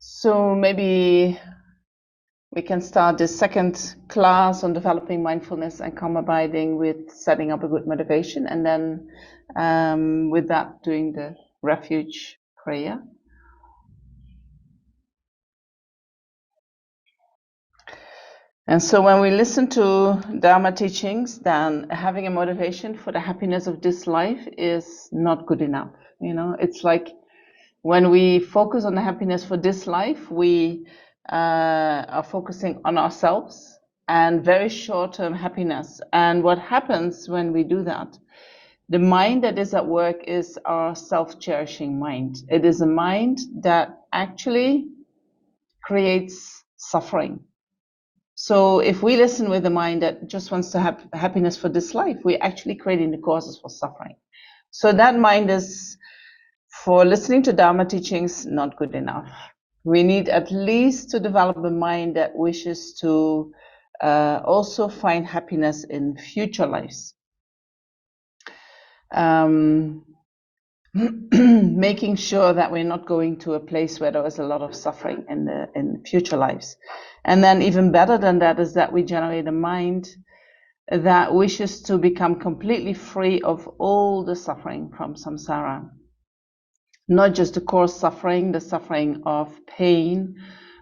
So maybe we can start this second class on developing mindfulness and calm abiding with setting up a good motivation, and then with that doing the refuge prayer. And so when we listen to Dharma teachings, then having a motivation for the happiness of this life is not good enough. You know, it's like when we focus on the happiness for this life, we are focusing on ourselves and very short-term happiness. And what happens when we do that? The mind that is at work is our self-cherishing mind. It is a mind that actually creates suffering. So if we listen with a mind that just wants to have happiness for this life, we're actually creating the causes for suffering. So that mind is, for listening to Dharma teachings, not good enough. We need at least to develop a mind that wishes to also find happiness in future lives. Making sure that we're not going to a place where there is a lot of suffering in future lives. And then even better than that is that we generate a mind that wishes to become completely free of all the suffering from samsara. Not just the core suffering, the suffering of pain,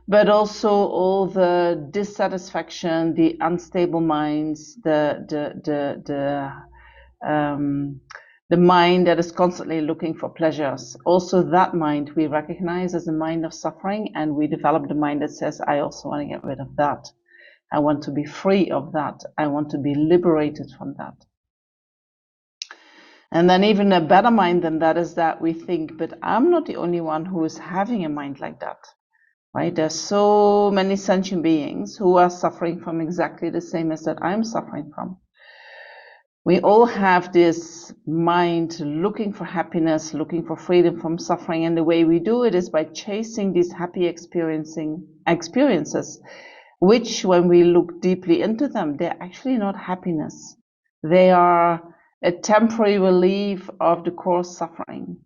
but also all the dissatisfaction, the unstable minds, the mind that is constantly looking for pleasures. Also that mind we recognize as a mind of suffering, and we develop the mind that says, I also want to get rid of that. I want to be free of that. I want to be liberated from that. And then even a better mind than that is that we think, but I'm not the only one who is having a mind like that. Right? There's so many sentient beings who are suffering from exactly the same as that I'm suffering from. We all have this mind looking for happiness, looking for freedom from suffering, and the way we do it is by chasing these happy experiences, which, when we look deeply into them, they're actually not happiness. They are a temporary relief of the core suffering.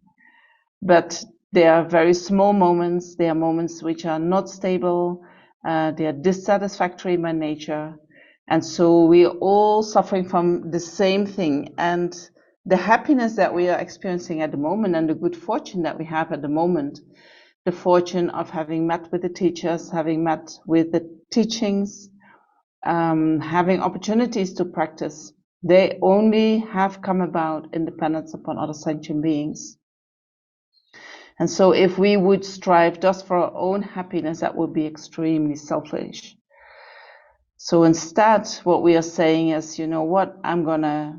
But they are very small moments. They are moments which are not stable. They are dissatisfactory by nature. And so we are all suffering from the same thing. And the happiness that we are experiencing at the moment and the good fortune that we have at the moment, the fortune of having met with the teachers, having met with the teachings, having opportunities to practice, they only have come about in dependence upon other sentient beings. And so if we would strive just for our own happiness, that would be extremely selfish. So instead, what we are saying is, you know what, I'm going to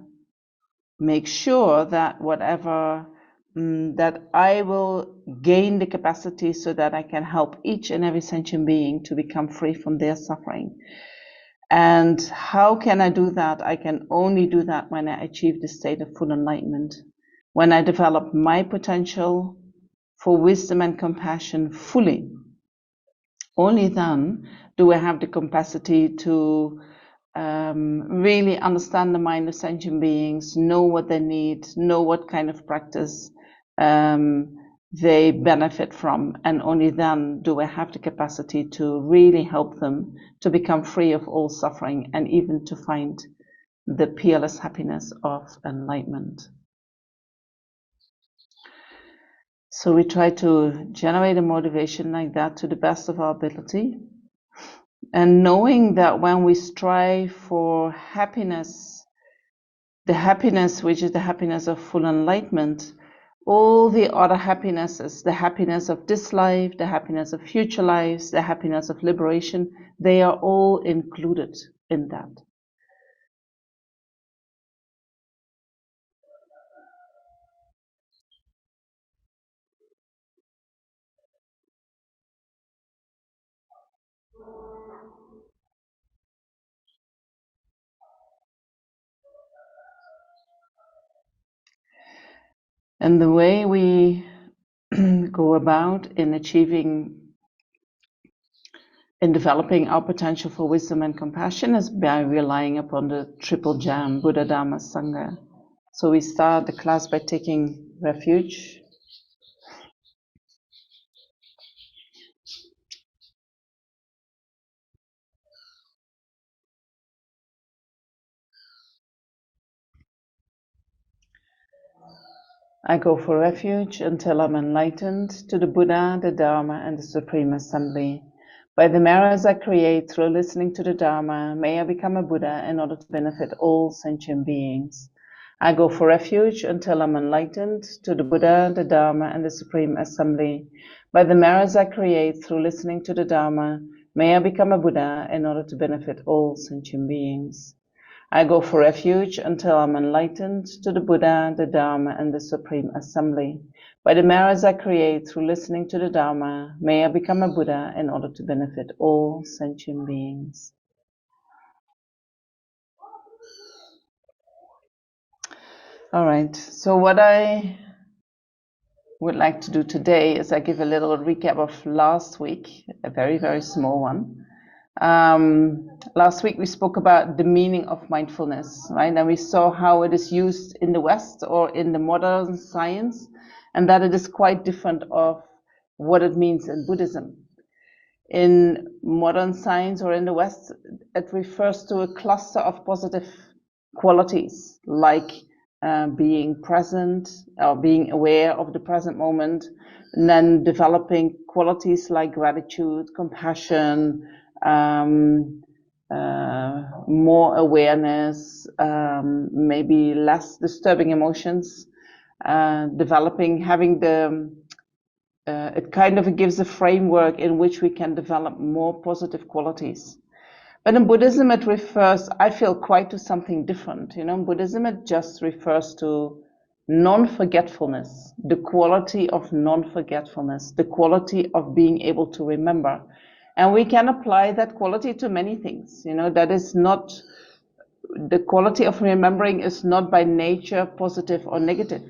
make sure that whatever, that I will gain the capacity so that I can help each and every sentient being to become free from their suffering. And how can I do that? I can only do that when I achieve the state of full enlightenment, when I develop my potential for wisdom and compassion fully. Only then do I have the capacity to really understand the mind of sentient beings, know what they need, know what kind of practice they benefit from, and only then do I have the capacity to really help them to become free of all suffering and even to find the peerless happiness of enlightenment. So we try to generate a motivation like that to the best of our ability. And knowing that when we strive for happiness, the happiness which is the happiness of full enlightenment, all the other happinesses, the happiness of this life, the happiness of future lives, the happiness of liberation, they are all included in that. And the way we go about in developing our potential for wisdom and compassion is by relying upon the triple jam, Buddha, Dharma, Sangha. So we start the class by taking refuge. I go for refuge until I'm enlightened to the Buddha, the Dharma, and the Supreme Assembly. By the mirrors I create through listening to the Dharma, may I become a Buddha in order to benefit all sentient beings. I go for refuge until I'm enlightened to the Buddha, the Dharma, and the Supreme Assembly. By the mirrors I create through listening to the Dharma, may I become a Buddha in order to benefit all sentient beings. I go for refuge until I'm enlightened to the Buddha, the Dharma, and the Supreme Assembly. By the mirrors I create through listening to the Dharma, may I become a Buddha in order to benefit all sentient beings. All right, so what I would like to do today is I give a little recap of last week, a very, very small one. Last week we spoke about the meaning of mindfulness, right? And we saw how it is used in the West or in the modern science, and that it is quite different of what it means in Buddhism. In modern science or in the West, it refers to a cluster of positive qualities like being present or being aware of the present moment, and then developing qualities like gratitude, compassion, more awareness, maybe less disturbing emotions, having it kind of gives a framework in which we can develop more positive qualities. But in Buddhism, it refers, I feel, quite to something different. In Buddhism, it just refers to non-forgetfulness, the quality of non-forgetfulness, the quality of being able to remember. And we can apply that quality to many things. That is not, the quality of remembering is not by nature positive or negative.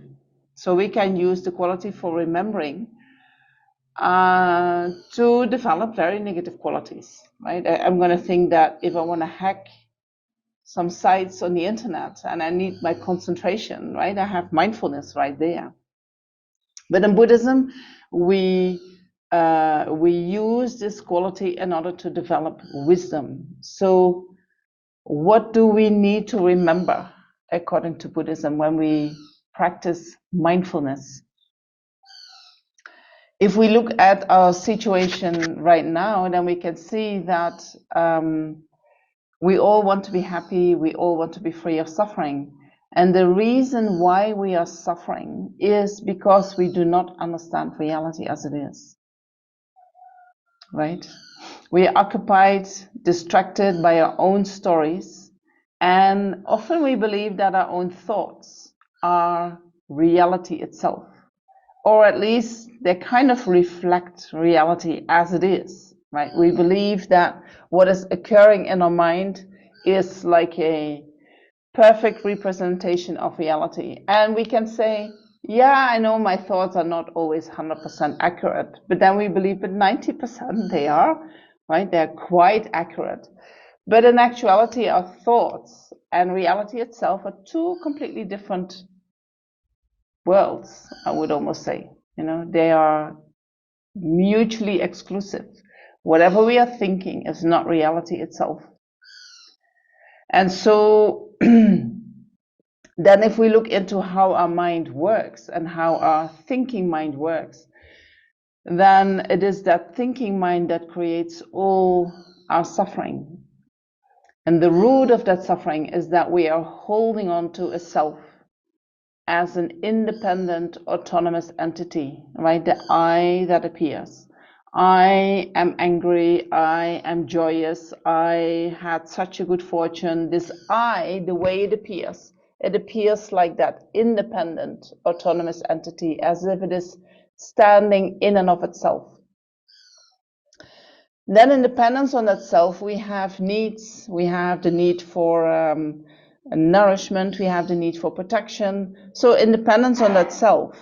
So we can use the quality for remembering to develop very negative qualities, right? I'm going to think that if I want to hack some sites on the internet and I need my concentration, right? I have mindfulness right there. But in Buddhism, we use this quality in order to develop wisdom. So what do we need to remember according to Buddhism when we practice mindfulness? If we look at our situation right now, then we can see that we all want to be happy, we all want to be free of suffering. And the reason why we are suffering is because we do not understand reality as it is. Right? We are occupied, distracted by our own stories, and often we believe that our own thoughts are reality itself. Or at least they kind of reflect reality as it is, right? We believe that what is occurring in our mind is like a perfect representation of reality. And we can say, yeah, I know my thoughts are not always 100% accurate, but then we believe that 90% they are, right? They're quite accurate. But in actuality, our thoughts and reality itself are two completely different worlds, I would almost say. They are mutually exclusive. Whatever we are thinking is not reality itself. And so then if we look into how our mind works and how our thinking mind works, then it is that thinking mind that creates all our suffering. And the root of that suffering is that we are holding on to a self as an independent, autonomous entity, right? The I that appears. I am angry, I am joyous, I had such a good fortune. This I, the way it appears like that independent, autonomous entity, as if it is standing in and of itself. Then in dependence on that self, we have needs. We have the need for nourishment, we have the need for protection. So independence on that self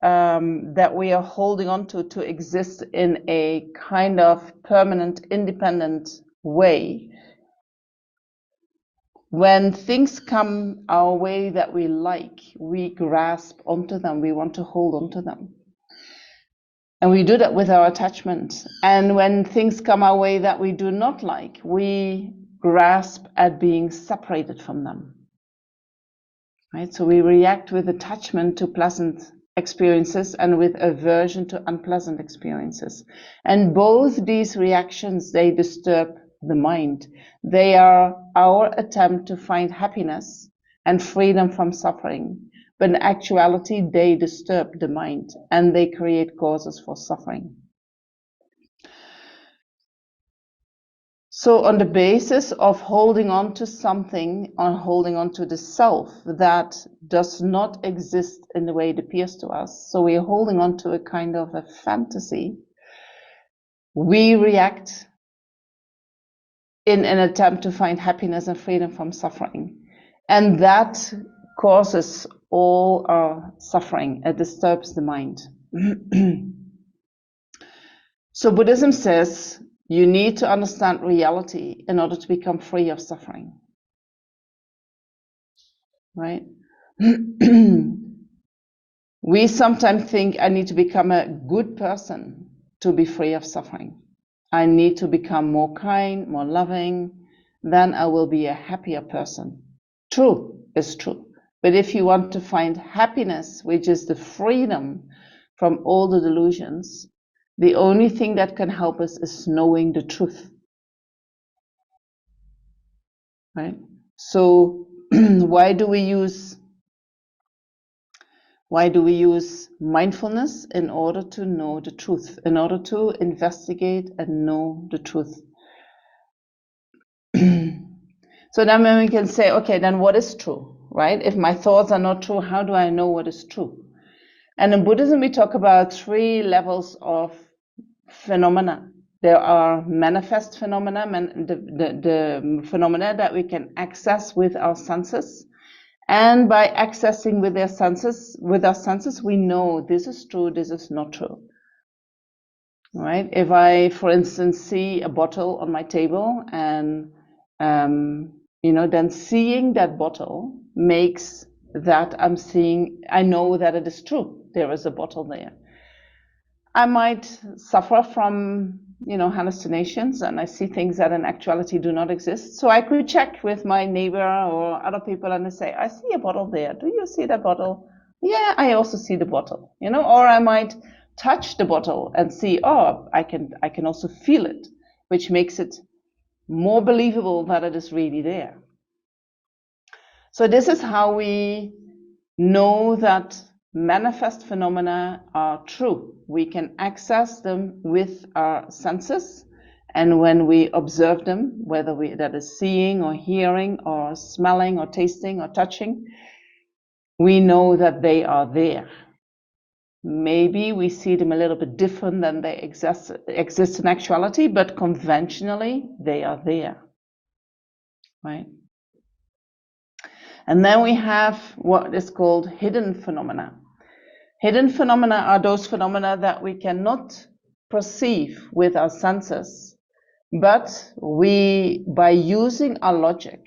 that we are holding on to exist in a kind of permanent, independent way. When things come our way that we like, we grasp onto them, we want to hold onto them. And we do that with our attachment. And when things come our way that we do not like, we grasp at being separated from them. right? So we react with attachment to pleasant experiences and with aversion to unpleasant experiences. And both these reactions, they disturb the mind. They are our attempt to find happiness and freedom from suffering. But in actuality, they disturb the mind and they create causes for suffering. So on the basis of holding on to something, on holding on to the self that does not exist in the way it appears to us, so we are holding on to a kind of a fantasy, we react in an attempt to find happiness and freedom from suffering. And that causes all our suffering. It disturbs the mind. So Buddhism says you need to understand reality in order to become free of suffering. Right? We sometimes think I need to become a good person to be free of suffering. I need to become more kind, more loving, then I will be a happier person. True, it's true. But if you want to find happiness, which is the freedom from all the delusions, the only thing that can help us is knowing the truth. Right? So why do we use mindfulness? In order to know the truth, in order to investigate and know the truth. So then we can say, okay, then what is true, right? If my thoughts are not true, how do I know what is true? And in Buddhism, we talk about 3 levels of phenomena. There are manifest phenomena, the phenomena that we can access with our senses. And by accessing with our senses, we know this is true, this is not true. Right? If I, for instance, see a bottle on my table and then seeing that bottle makes that I know that it is true. There is a bottle there. I might suffer from, hallucinations, and I see things that in actuality do not exist. So I could check with my neighbor or other people and I say, I see a bottle there. Do you see that bottle? Yeah, I also see the bottle, or I might touch the bottle and see, oh, I can also feel it, which makes it more believable that it is really there. So this is how we know that manifest phenomena are true. We can access them with our senses, and when we observe them, whether that is seeing or hearing or smelling or tasting or touching, we know that they are there. Maybe we see them a little bit different than they exist in actuality, but conventionally they are there, right? And then we have what is called hidden phenomena. Hidden phenomena are those phenomena that we cannot perceive with our senses, but by using our logic,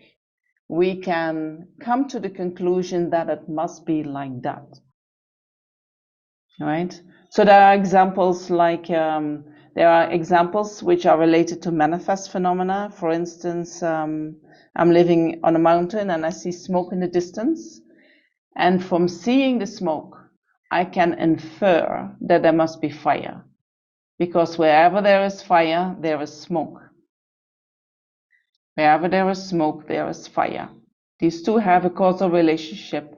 we can come to the conclusion that it must be like that. Right? So there are examples which are related to manifest phenomena. For instance, I'm living on a mountain and I see smoke in the distance. And from seeing the smoke, I can infer that there must be fire. Because wherever there is fire, there is smoke. Wherever there is smoke, there is fire. These two have a causal relationship.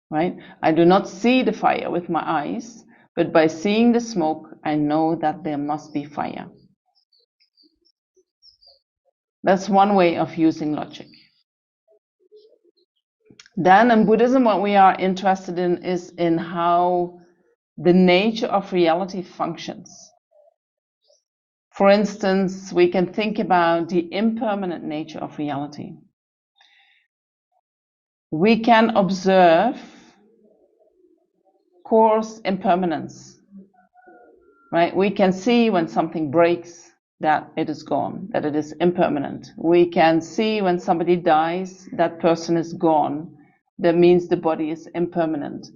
Right? I do not see the fire with my eyes, but by seeing the smoke, I know that there must be fire. That's one way of using logic. Then in Buddhism, what we are interested in is in how the nature of reality functions. For instance, we can think about the impermanent nature of reality. We can observe coarse impermanence, right? We can see when something breaks that it is gone, that it is impermanent. We can see when somebody dies, that person is gone. That means the body is impermanent.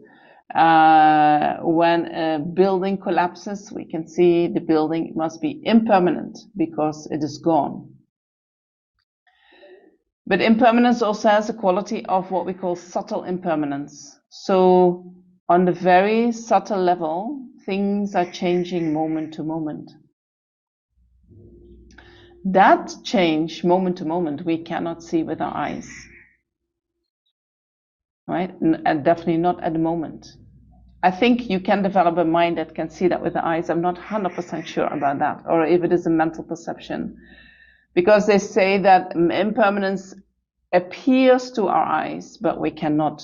When a building collapses, we can see the building must be impermanent because it is gone. But impermanence also has a quality of what we call subtle impermanence. So on the very subtle level, things are changing moment to moment. That change moment to moment we cannot see with our eyes, right? And definitely not at the moment. I think you can develop a mind that can see that with the eyes. I'm not 100% sure about that, or if it is a mental perception. Because they say that impermanence appears to our eyes, but we cannot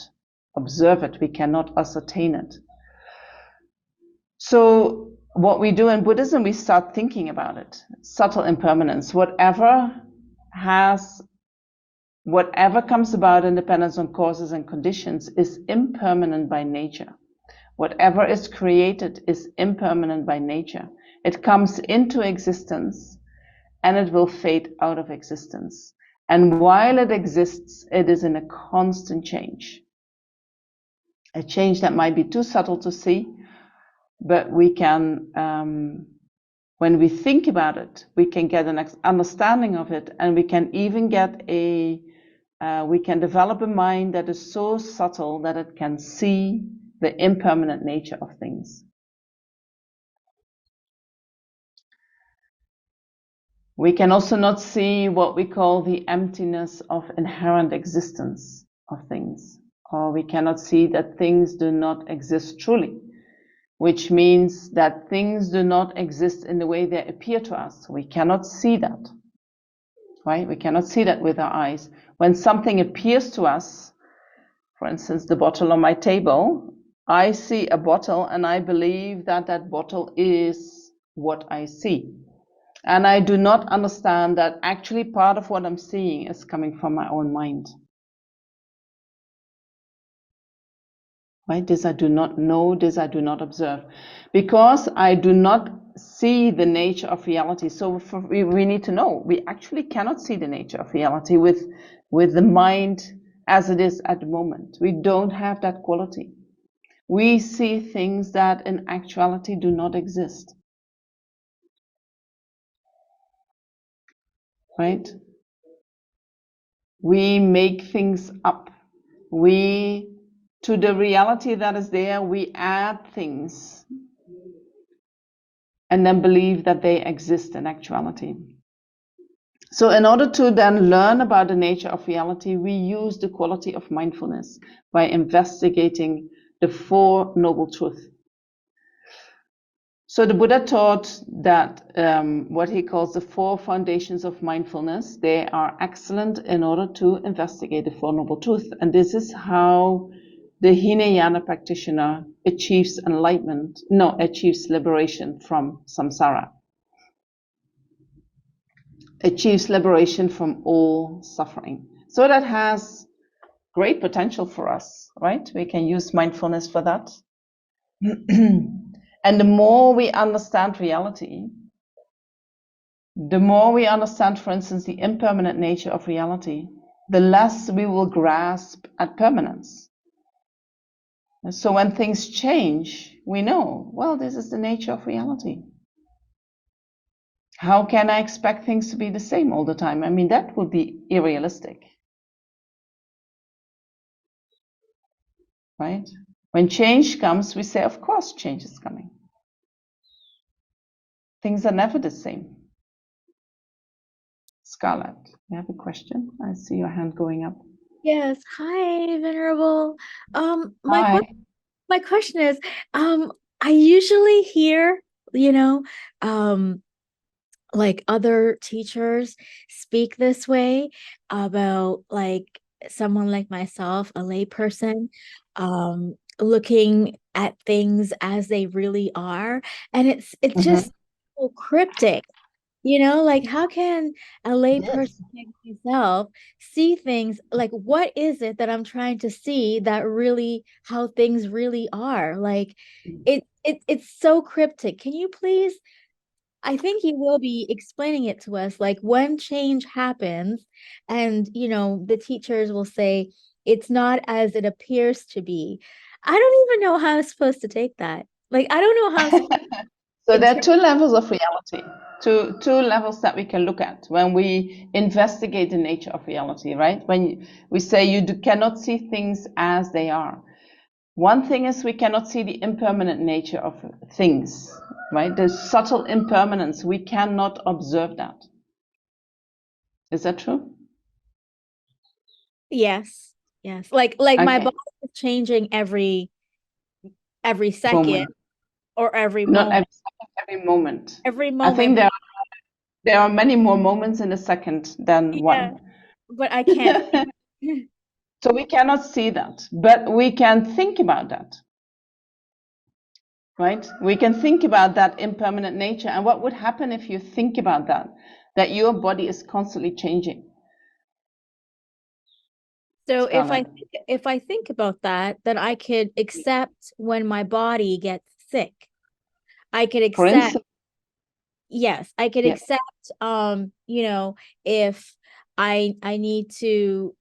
observe it, we cannot ascertain it. So what we do in Buddhism, we start thinking about it. Subtle impermanence, whatever comes about in dependence on causes and conditions is impermanent by nature. Whatever is created is impermanent by nature. It comes into existence and it will fade out of existence. And while it exists, it is in a constant change. A change that might be too subtle to see, but we can, when we think about it, we can get an understanding of it, and we can even get we can develop a mind that is so subtle that it can see the impermanent nature of things. We can also not see what we call the emptiness of inherent existence of things, or we cannot see that things do not exist truly, which means that things do not exist in the way they appear to us. We cannot see that, right? We cannot see that with our eyes. When something appears to us, for instance, the bottle on my table, I see a bottle and I believe that that bottle is what I see. And I do not understand that actually part of what I'm seeing is coming from my own mind. Right? This I do not know, this I do not observe. Because I do not see the nature of reality. So we need to know, we actually cannot see the nature of reality with the mind as it is at the moment. We don't have that quality. We see things that in actuality do not exist. Right? We make things up. To the reality that is there, we add things and then believe that they exist in actuality. So in order to then learn about the nature of reality, we use the quality of mindfulness by investigating the Four Noble Truths. So the Buddha taught that what he calls the four foundations of mindfulness, they are excellent in order to investigate the Four Noble Truths. And this is how the Hinayana practitioner achieves liberation from samsara. Achieves liberation from all suffering. So that has great potential for us, right? We can use mindfulness for that. And the more we understand reality, the more we understand, for instance, the impermanent nature of reality, the less we will grasp at permanence. And so when things change, we know, well, this is the nature of reality. How can I expect things to be the same all the time? I mean, that would be unrealistic. Right? When change comes, we say, of course, change is coming. Things are never the same. Scarlett, you have a question? I see your hand going up. Yes. Hi, Venerable. Hi. My question is, I usually hear, you know, like other teachers speak this way about like someone like myself, a layperson, looking at things as they really are, and it's Mm-hmm. just so cryptic. Like how can a layperson Yes. like myself see things like what is it that I'm trying to see that really how things really are? Like it's so cryptic. Can you please, I think you will be explaining it to us, like when change happens and the teachers will say it's not as it appears to be. I don't even know how I'm supposed to take that. Like I don't know how I'm supposed. So in there are terms, two levels of reality, two levels that we can look at when we investigate the nature of reality, right? When we say cannot see things as they are. One thing is we cannot see the impermanent nature of things, right? The subtle impermanence, we cannot observe that. Is that true? yes, yes. Like my Okay. body is changing every second Moment. or every Not moment. every second, every moment. Every I moment, think but there are many more moments in a second than yeah, one. but I can't see. So we cannot see that, but we can think about that, right? We can think about that impermanent nature. And what would happen if you think about that your body is constantly changing, So Scarlett? if I think about that, then I could accept when my body gets sick. I could For accept, instance, yes, I could yeah. accept if I need to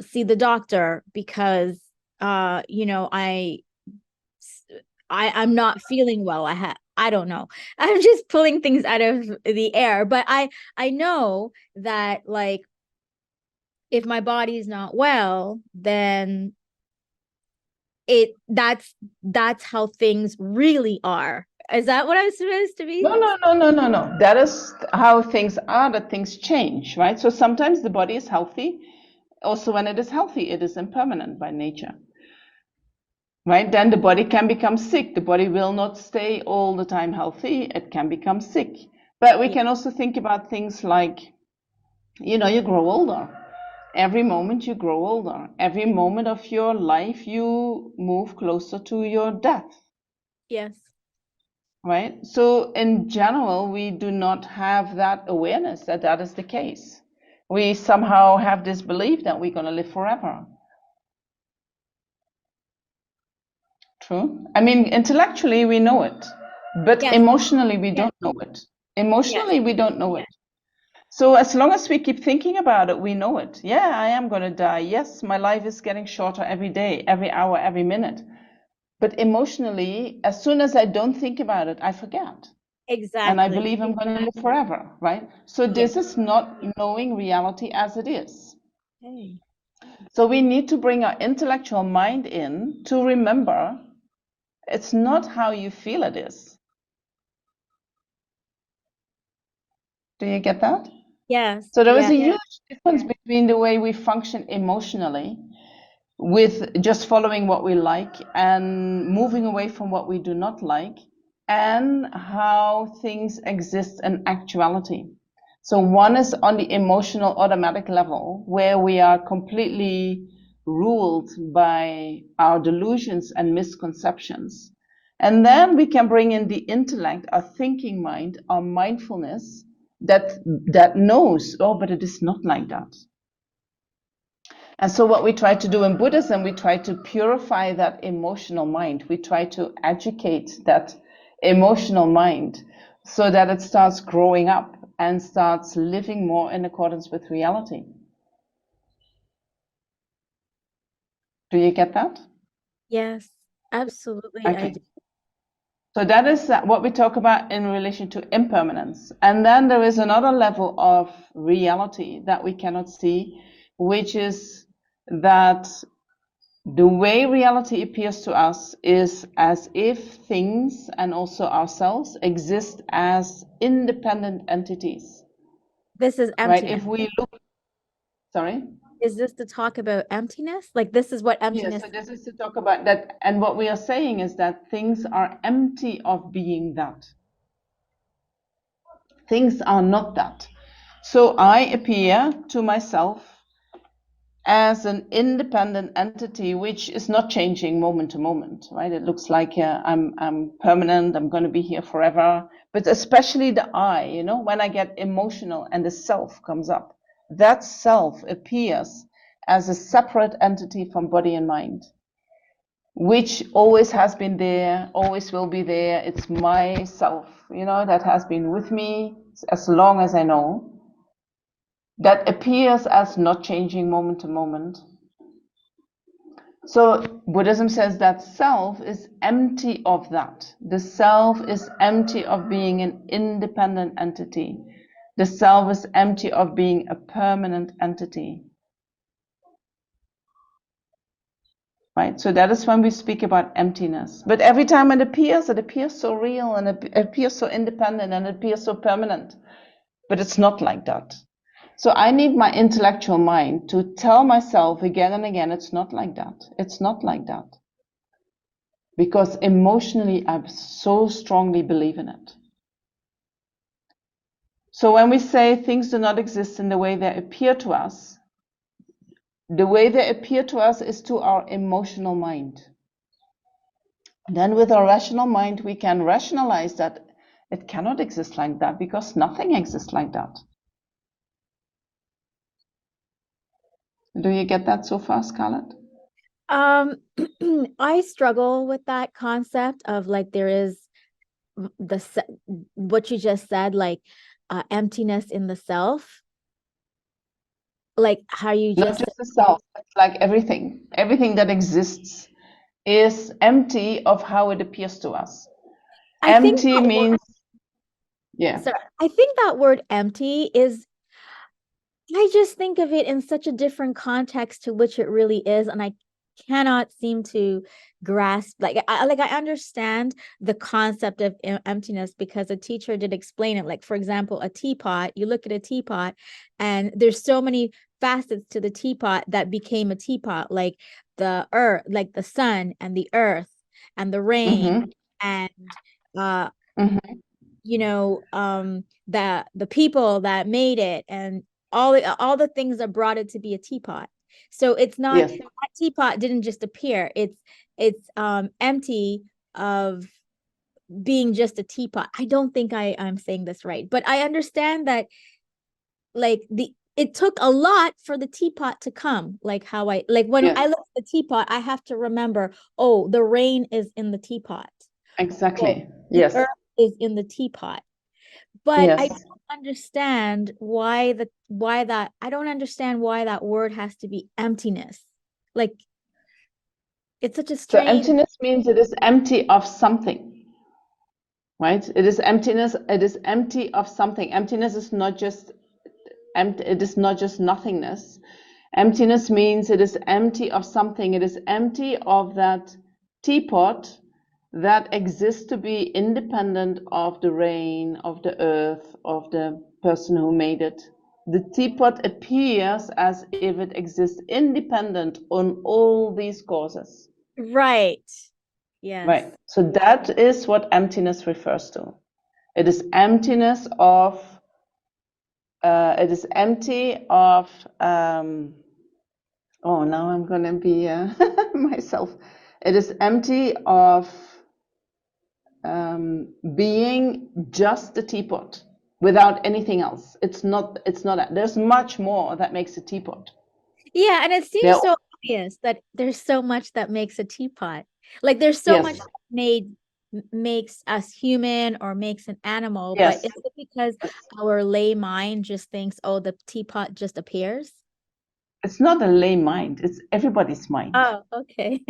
see the doctor because uh, you know, I I'm not feeling well. I don't know. I'm just pulling things out of the air, but I know that like if my body's not well, then that's how things really are. Is that what I'm supposed to be? No, no, no, no, no, no. That is how things are, that things change, right? So sometimes the body is healthy. Also, when it is healthy, it is impermanent by nature, right? Then the body can become sick. The body will not stay all the time healthy. It can become sick. But we Yeah. can also think about things like, you grow older. Every moment you grow older. Every moment of your life, you move closer to your death, Yes. right? So in general, we do not have that awareness that that is the case. We somehow have this belief that we're going to live forever. True. I mean, intellectually, we know it, but Yes. emotionally, we don't know it. Yes. Emotionally, we don't know it. So as long as we keep thinking about it, we know it. Yeah, I am going to die. Yes, my life is getting shorter every day, every hour, every minute. But emotionally, as soon as I don't think about it, I forget. And I Exactly. believe I'm going to live forever, right? So Yes. this is not knowing reality as it is. Okay. So we need to bring our intellectual mind in to remember it's not how you feel it is. Do you get that? Yes. So there is Yeah. a huge difference between the way we function emotionally with just following what we like and moving away from what we do not like, and how things exist in actuality. So one is on the emotional automatic level where we are completely ruled by our delusions and misconceptions. And then we can bring in the intellect, our thinking mind, our mindfulness that knows, oh, but it is not like that. And so what we try to do in Buddhism, we try to purify that emotional mind. We try to educate that emotional mind so that it starts growing up and starts living more in accordance with reality. Do you get that? Yes. Absolutely. I Okay. do. So that is what we talk about in relation to impermanence. And then there is another level of reality that we cannot see, which is that the way reality appears to us is as if things and also ourselves exist as independent entities, This is right? emptiness. If we look, sorry? Is this to talk about emptiness? Like this is what Yeah, emptiness. so this is to talk about that. And what we are saying is that things are empty of being that. Things are not that. So I appear to myself as an independent entity which is not changing moment to moment, right? It looks like I'm permanent, I'm going to be here forever. But especially the I, when I get emotional and the self comes up, that self appears as a separate entity from body and mind, which always has been there, always will be there. It's myself, that has been with me as long as I know, that appears as not changing moment to moment. So Buddhism says that self is empty of that. The self is empty of being an independent entity. The self is empty of being a permanent entity. Right? So that is when we speak about emptiness. But every time it appears so real and it appears so independent and it appears so permanent. But it's not like that. So I need my intellectual mind to tell myself again and again, it's not like that. It's not like that. Because emotionally, I so strongly believe in it. So when we say things do not exist in the way they appear to us, the way they appear to us is to our emotional mind. Then with our rational mind, we can rationalize that it cannot exist like that because nothing exists like that. Do you get that so far, Scarlett? Um, I struggle with that concept of like there is what you just said, like emptiness in the self, like how you Not just just the self, it's like everything. Everything that exists is empty of how it appears to us. I think Empty that word, means, yeah, sorry, I think that word empty is I just think of it in such a different context to which it really is, and I cannot seem to grasp. Like I understand the concept of emptiness because a teacher did explain it. Like for example, a teapot. You look at a teapot, and there's so many facets to the teapot that became a teapot, like the earth, like the sun and the earth and the rain mm-hmm, and uh mm-hmm, the people that made it and all the things that brought it to be a teapot. So it's not yes. that teapot didn't just appear. It's empty of being just a teapot. I don't think I'm saying this right, but I understand that like the it took a lot for the teapot to come. Like how I like when Yes, I look at the teapot, I have to remember, oh, the rain is in the teapot. Oh, exactly. the Yes, earth is in the teapot. But I yes. don't understand why that I don't understand why that word has to be emptiness. Like it's such a So strange. emptiness means it is empty of something, right? It is emptiness. It is empty of something. Emptiness is not just empty. It is not just nothingness. Emptiness means it is empty of something. It is empty of that teapot that exists to be independent of the rain, of the earth, of the person who made it. The teapot appears as if it exists independent on all these causes. Right. Yes. Right. So that is what emptiness refers to. It is emptiness of. It is empty of. Oh, now I'm gonna be myself. It is empty of being just the teapot without anything else. It's not. It's not. There's much more that makes a teapot. Yeah, and it There. seems so obvious that there's so much that makes a teapot. Like there's so much Yes. that makes us human or makes an animal, but Yes. is it because our lay mind just thinks, oh, the teapot just appears? It's not a lay mind. It's everybody's mind. Oh, okay.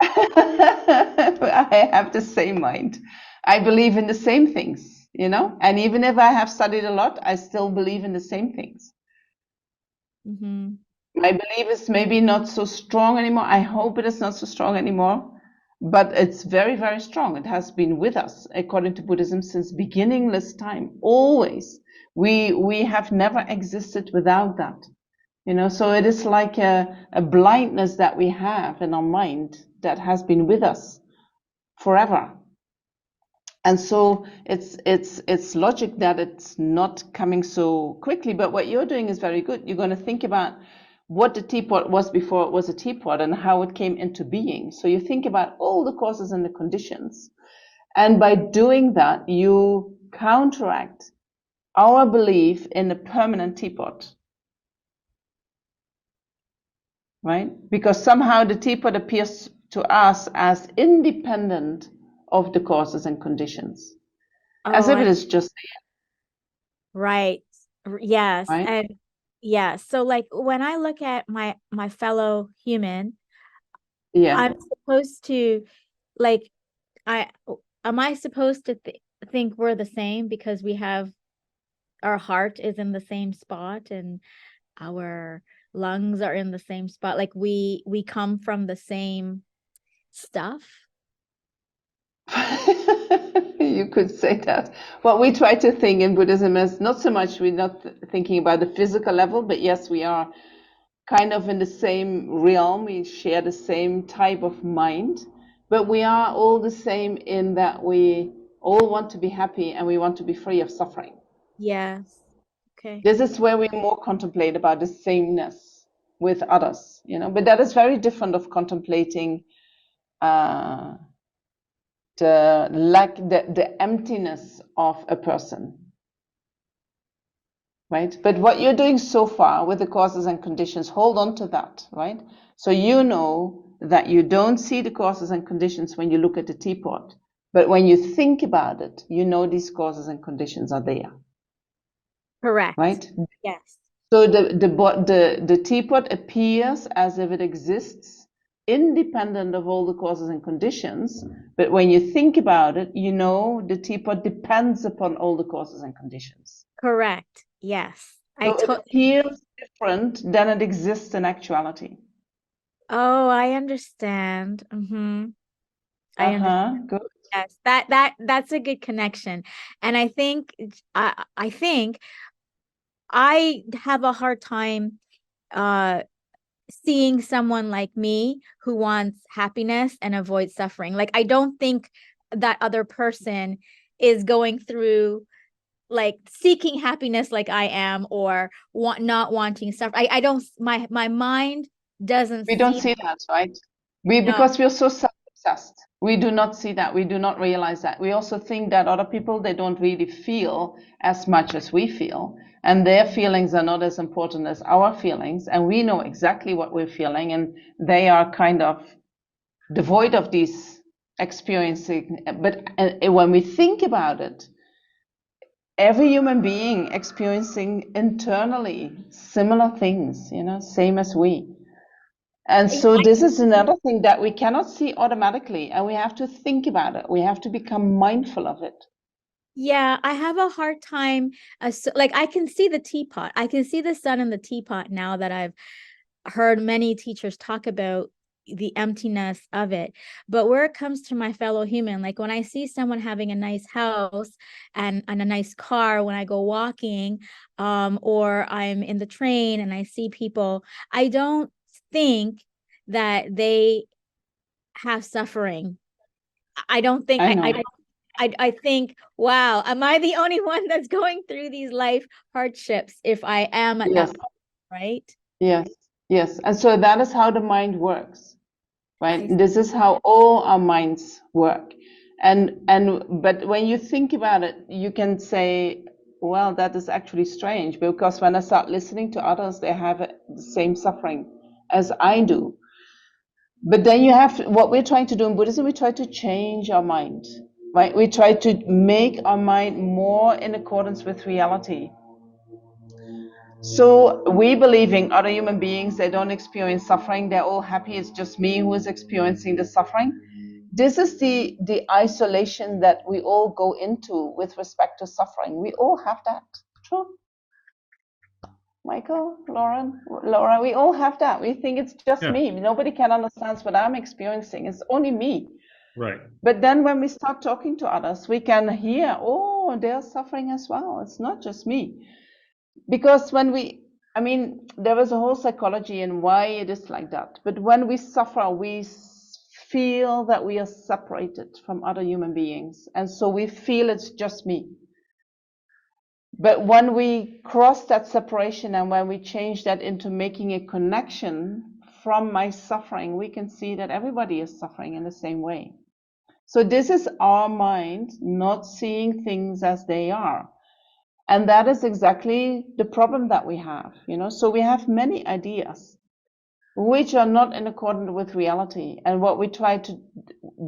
I have the same mind. I believe in the same things, you know? And even if I have studied a lot, I still believe in the same things. Hmm. My belief is maybe not so strong anymore. I hope it is not so strong anymore, but it's very, very strong. It has been with us, according to Buddhism, since beginningless time. Always. We have never existed without that. You know, so it is like a blindness that we have in our mind that has been with us forever. And so it's logic that it's not coming so quickly. But what you're doing is very good. You're going to think about what the teapot was before it was a teapot and how it came into being. So you think about all the causes and the conditions. And by doing that, you counteract our belief in a permanent teapot, right? Because somehow the teapot appears to us as independent of the causes and conditions, as Oh, if it is just right. Yes. right. And yeah, so like when I look at my fellow human, Yeah. I'm supposed to like I am I supposed to think we're the same because we have our heart is in the same spot and our lungs are in the same spot, like we come from the same stuff. You could say that. What we try to think in Buddhism is not so much we're not thinking about the physical level, but yes, we are kind of in the same realm. We share the same type of mind, but we are all the same in that we all want to be happy and we want to be free of suffering. Yes. Okay. This is where we more contemplate about the sameness with others, you know. But that is very different of contemplating uh, the emptiness of a person, right? But what you're doing so far with the causes and conditions, hold on to that, right? So you know that you don't see the causes and conditions when you look at the teapot, but when you think about it, you know these causes and conditions are there, Correct. right? Yes. So the teapot appears as if it exists independent of all the causes and conditions, but when you think about it, you know the teapot depends upon all the causes and conditions. Correct. Yes. So it appears different than it exists in actuality. Oh, I understand. Mm-hmm. I understand. Uh-huh, good. Yes. That's a good connection. And I think I have a hard time uh seeing someone like me who wants happiness and avoids suffering. Like I don't think that other person is going through like seeking happiness like I am, or not wanting stuff. I don't, my mind doesn't We don't see. see that, right? We No. because we're so self-obsessed. We do not see that. We do not realize that. We also think that other people they don't really feel as much as we feel, and their feelings are not as important as our feelings, and we know exactly what we're feeling, and they are kind of devoid of these experiencing. But when we think about it, every human being experiencing internally similar things, you know, same as we. And so this is another thing that we cannot see automatically, and we have to think about it. We have to become mindful of it. Yeah, I have a hard time. Like I can see the teapot. I can see the sun in the teapot now that I've heard many teachers talk about the emptiness of it. But where it comes to my fellow human, like when I see someone having a nice house and a nice car when I go walking, or I'm in the train and I see people, I don't think that they have suffering. I don't think I know. I think, wow, am I the only one that's going through these life hardships if I am at Yes, that point, right? yes, yes. And so that is how the mind works, right? I This is how all our minds work. But when you think about it, you can say, well, that is actually strange because when I start listening to others, they have the same suffering as I do. But then you have what we're trying to do in Buddhism, we try to change our mind, right? We try to make our mind more in accordance with reality. So we believing other human beings, they don't experience suffering, they're all happy, it's just me who is experiencing the suffering. This is the isolation that we all go into with respect to suffering. We all have that. True. Michael, Laura, we all have that. We think it's just Yeah, me. Nobody can understand what I'm experiencing. It's only me. right. But then when we start talking to others, we can hear, oh, they're suffering as well. It's not just me. Because I mean, there is a whole psychology in why it is like that. But when we suffer, we feel that we are separated from other human beings. And so we feel it's just me. But when we cross that separation and when we change that into making a connection from my suffering, we can see that everybody is suffering in the same way. So this is our mind not seeing things as they are. And that is exactly the problem that we have, you know. So we have many ideas which are not in accordance with reality. And what we try to,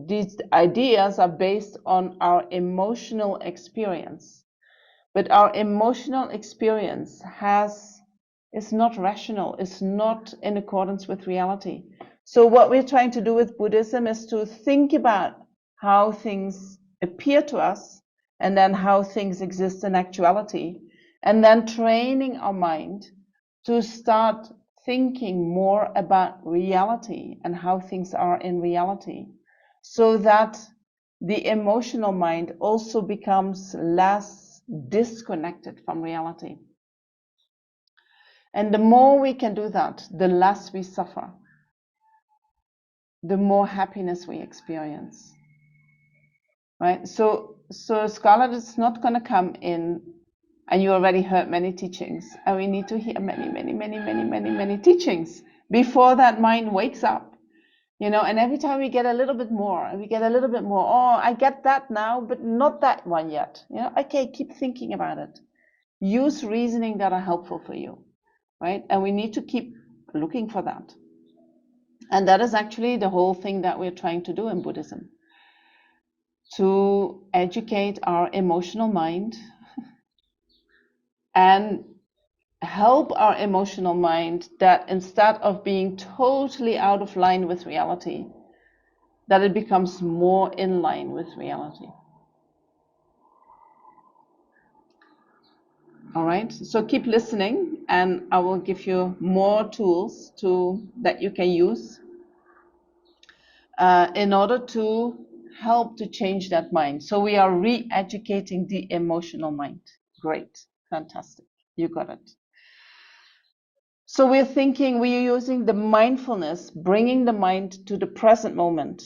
these ideas are based on our emotional experience. But our emotional experience is not rational, it's not in accordance with reality. So what we're trying to do with Buddhism is to think about how things appear to us and then how things exist in actuality, and then training our mind to start thinking more about reality and how things are in reality, so that the emotional mind also becomes less disconnected from reality. And the more we can do that, the less we suffer, the more happiness we experience. Right? So Scarlett is not going to come in, and you already heard many teachings, and we need to hear many teachings before that mind wakes up. And every time we get a little bit more, and we get a little bit more, oh, I get that now, but not that one yet. Okay, keep thinking about it. Use reasoning that are helpful for you, right? And we need to keep looking for that. And that is actually the whole thing that we're trying to do in Buddhism, to educate our emotional mind and help our emotional mind that instead of being totally out of line with reality, that it becomes more in line with reality. All right, so keep listening, and I will give you more tools that you can use in order to help to change that mind. So we are re-educating the emotional mind. Great, fantastic, you got it. So we're using the mindfulness, bringing the mind to the present moment.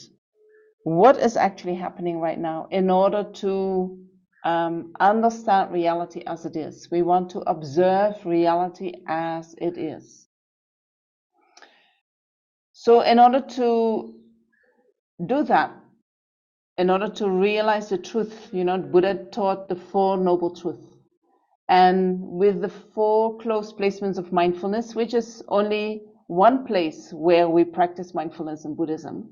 What is actually happening right now in order to understand reality as it is? We want to observe reality as it is. So in order to do that, in order to realize the truth, Buddha taught the Four Noble Truths. And with the 4 close placements of mindfulness, which is only one place where we practice mindfulness in Buddhism,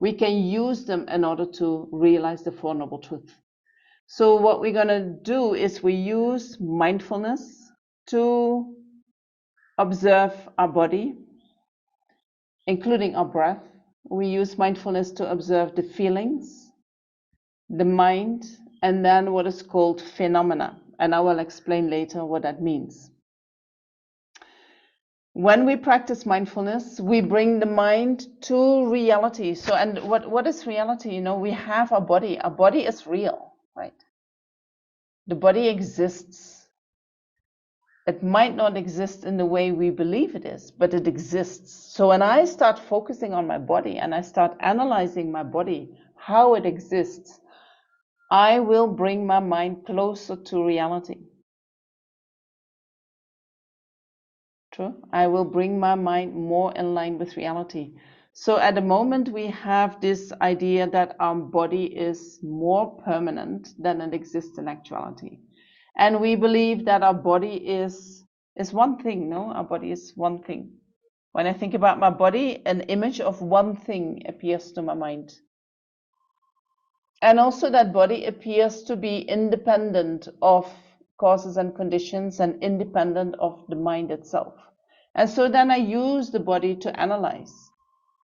we can use them in order to realize the Four Noble Truths. So what we're going to do is we use mindfulness to observe our body, including our breath. We use mindfulness to observe the feelings, the mind, and then what is called phenomena. And I will explain later what that means. When we practice mindfulness, we bring the mind to reality. So, and what is reality? We have our body. Our body is real, right? The body exists. It might not exist in the way we believe it is, but it exists. So when I start focusing on my body and I start analyzing my body, how it exists, I will bring my mind closer to reality. True. I will bring my mind more in line with reality. So at the moment we have this idea that our body is more permanent than it exists in actuality. And we believe that our body is one thing, no? Our body is one thing. When I think about my body, an image of one thing appears to my mind. And also that body appears to be independent of causes and conditions and independent of the mind itself. And so then I use the body to analyze,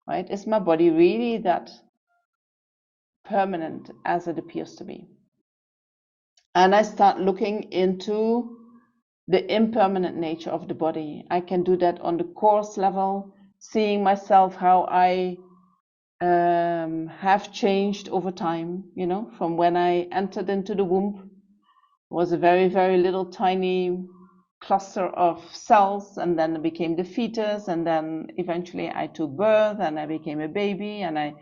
right? Is my body really that permanent as it appears to be? And I start looking into the impermanent nature of the body. I can do that on the course level, seeing myself how I have changed over time, from when I entered into the womb. It was a very, very little tiny cluster of cells, and then it became the fetus, and then eventually I took birth and I became a baby and I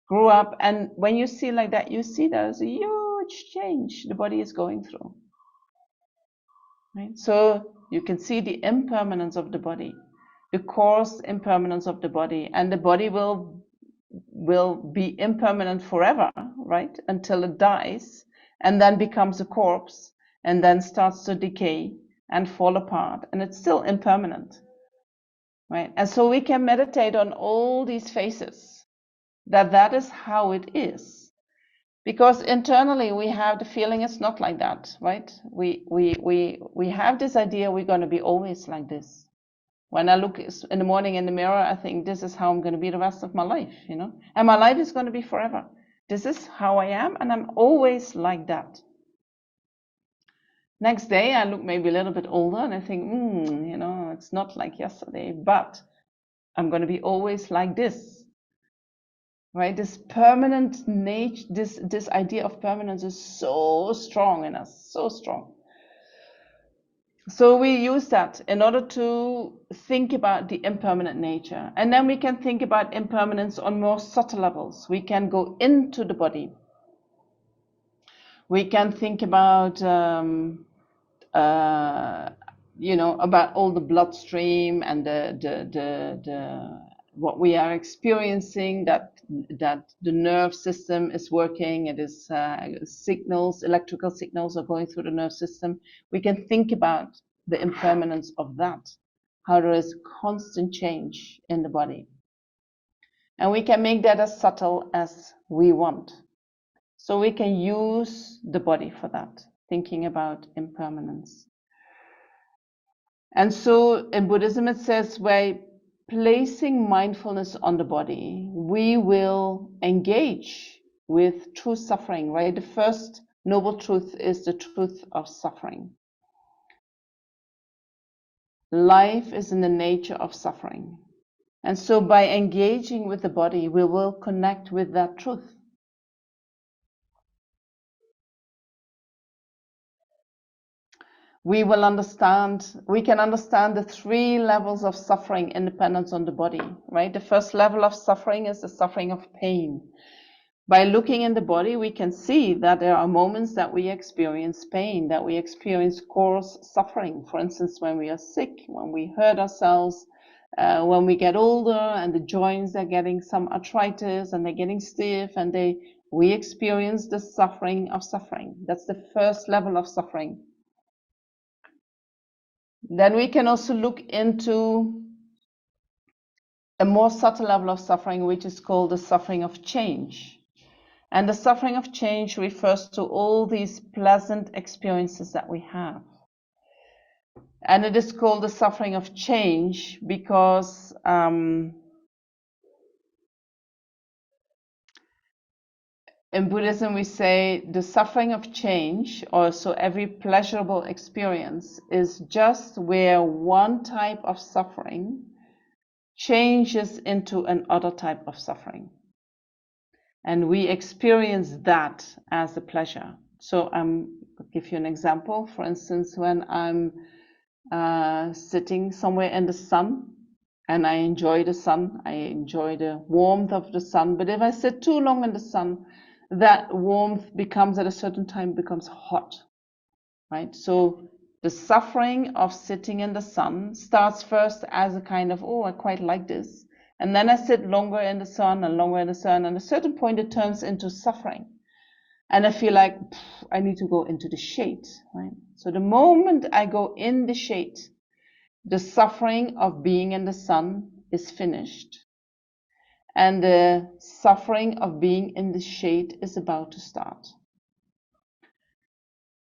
grew up. And when you see like that, you see there's a huge change the body is going through. Right? So you can see the impermanence of the body, the coarse impermanence of the body, and the body will be impermanent forever, right? Until it dies and then becomes a corpse and then starts to decay and fall apart, and it's still impermanent, right? And so we can meditate on all these phases, that is how it is. Because internally we have the feeling it's not like that, right? We have this idea we're going to be always like this. When I look in the morning in the mirror, I think this is how I'm going to be the rest of my life, you know, and my life is going to be forever. This is how I am, and I'm always like that. Next day, I look maybe a little bit older, and I think, you know, it's not like yesterday, but I'm going to be always like this, right? This permanent nature, this idea of permanence is so strong in us, so strong. So we use that in order to think about the impermanent nature. And then we can think about impermanence on more subtle levels. We can go into the body. We can think about, you know, about all the bloodstream and the what we are experiencing, that the nerve system is working. It is signals, electrical signals are going through the nerve system. We can think about the impermanence of that, how there is constant change in the body. And we can make that as subtle as we want. So we can use the body for that, thinking about impermanence. And so in Buddhism, it says by placing mindfulness on the body, we will engage with true suffering, right? The first noble truth is the truth of suffering. Life is in the nature of suffering. And so by engaging with the body, we will connect with that truth. We can understand the 3 levels of suffering independent on the body, right? The first level of suffering is the suffering of pain. By looking in the body, we can see that there are moments that we experience pain, that we experience coarse suffering. For instance, when we are sick, when we hurt ourselves, when we get older and the joints are getting some arthritis and they're getting stiff, and we experience the suffering of suffering. That's the first level of suffering. Then we can also look into a more subtle level of suffering, which is called the suffering of change. And the suffering of change refers to all these pleasant experiences that we have. And it is called the suffering of change because in Buddhism we say the suffering of change, or so every pleasurable experience, is just where one type of suffering changes into another type of suffering. And we experience that as a pleasure. So I'll give you an example. For instance, when I'm sitting somewhere in the sun and I enjoy the sun, I enjoy the warmth of the sun. But if I sit too long in the sun, that warmth becomes at a certain time becomes hot, right? So the suffering of sitting in the sun starts first as a kind of, oh, I quite like this. And then I sit longer in the sun and longer in the sun. And at a certain point, it turns into suffering. And I feel like I need to go into the shade, right? So the moment I go in the shade, the suffering of being in the sun is finished. And the suffering of being in the shade is about to start.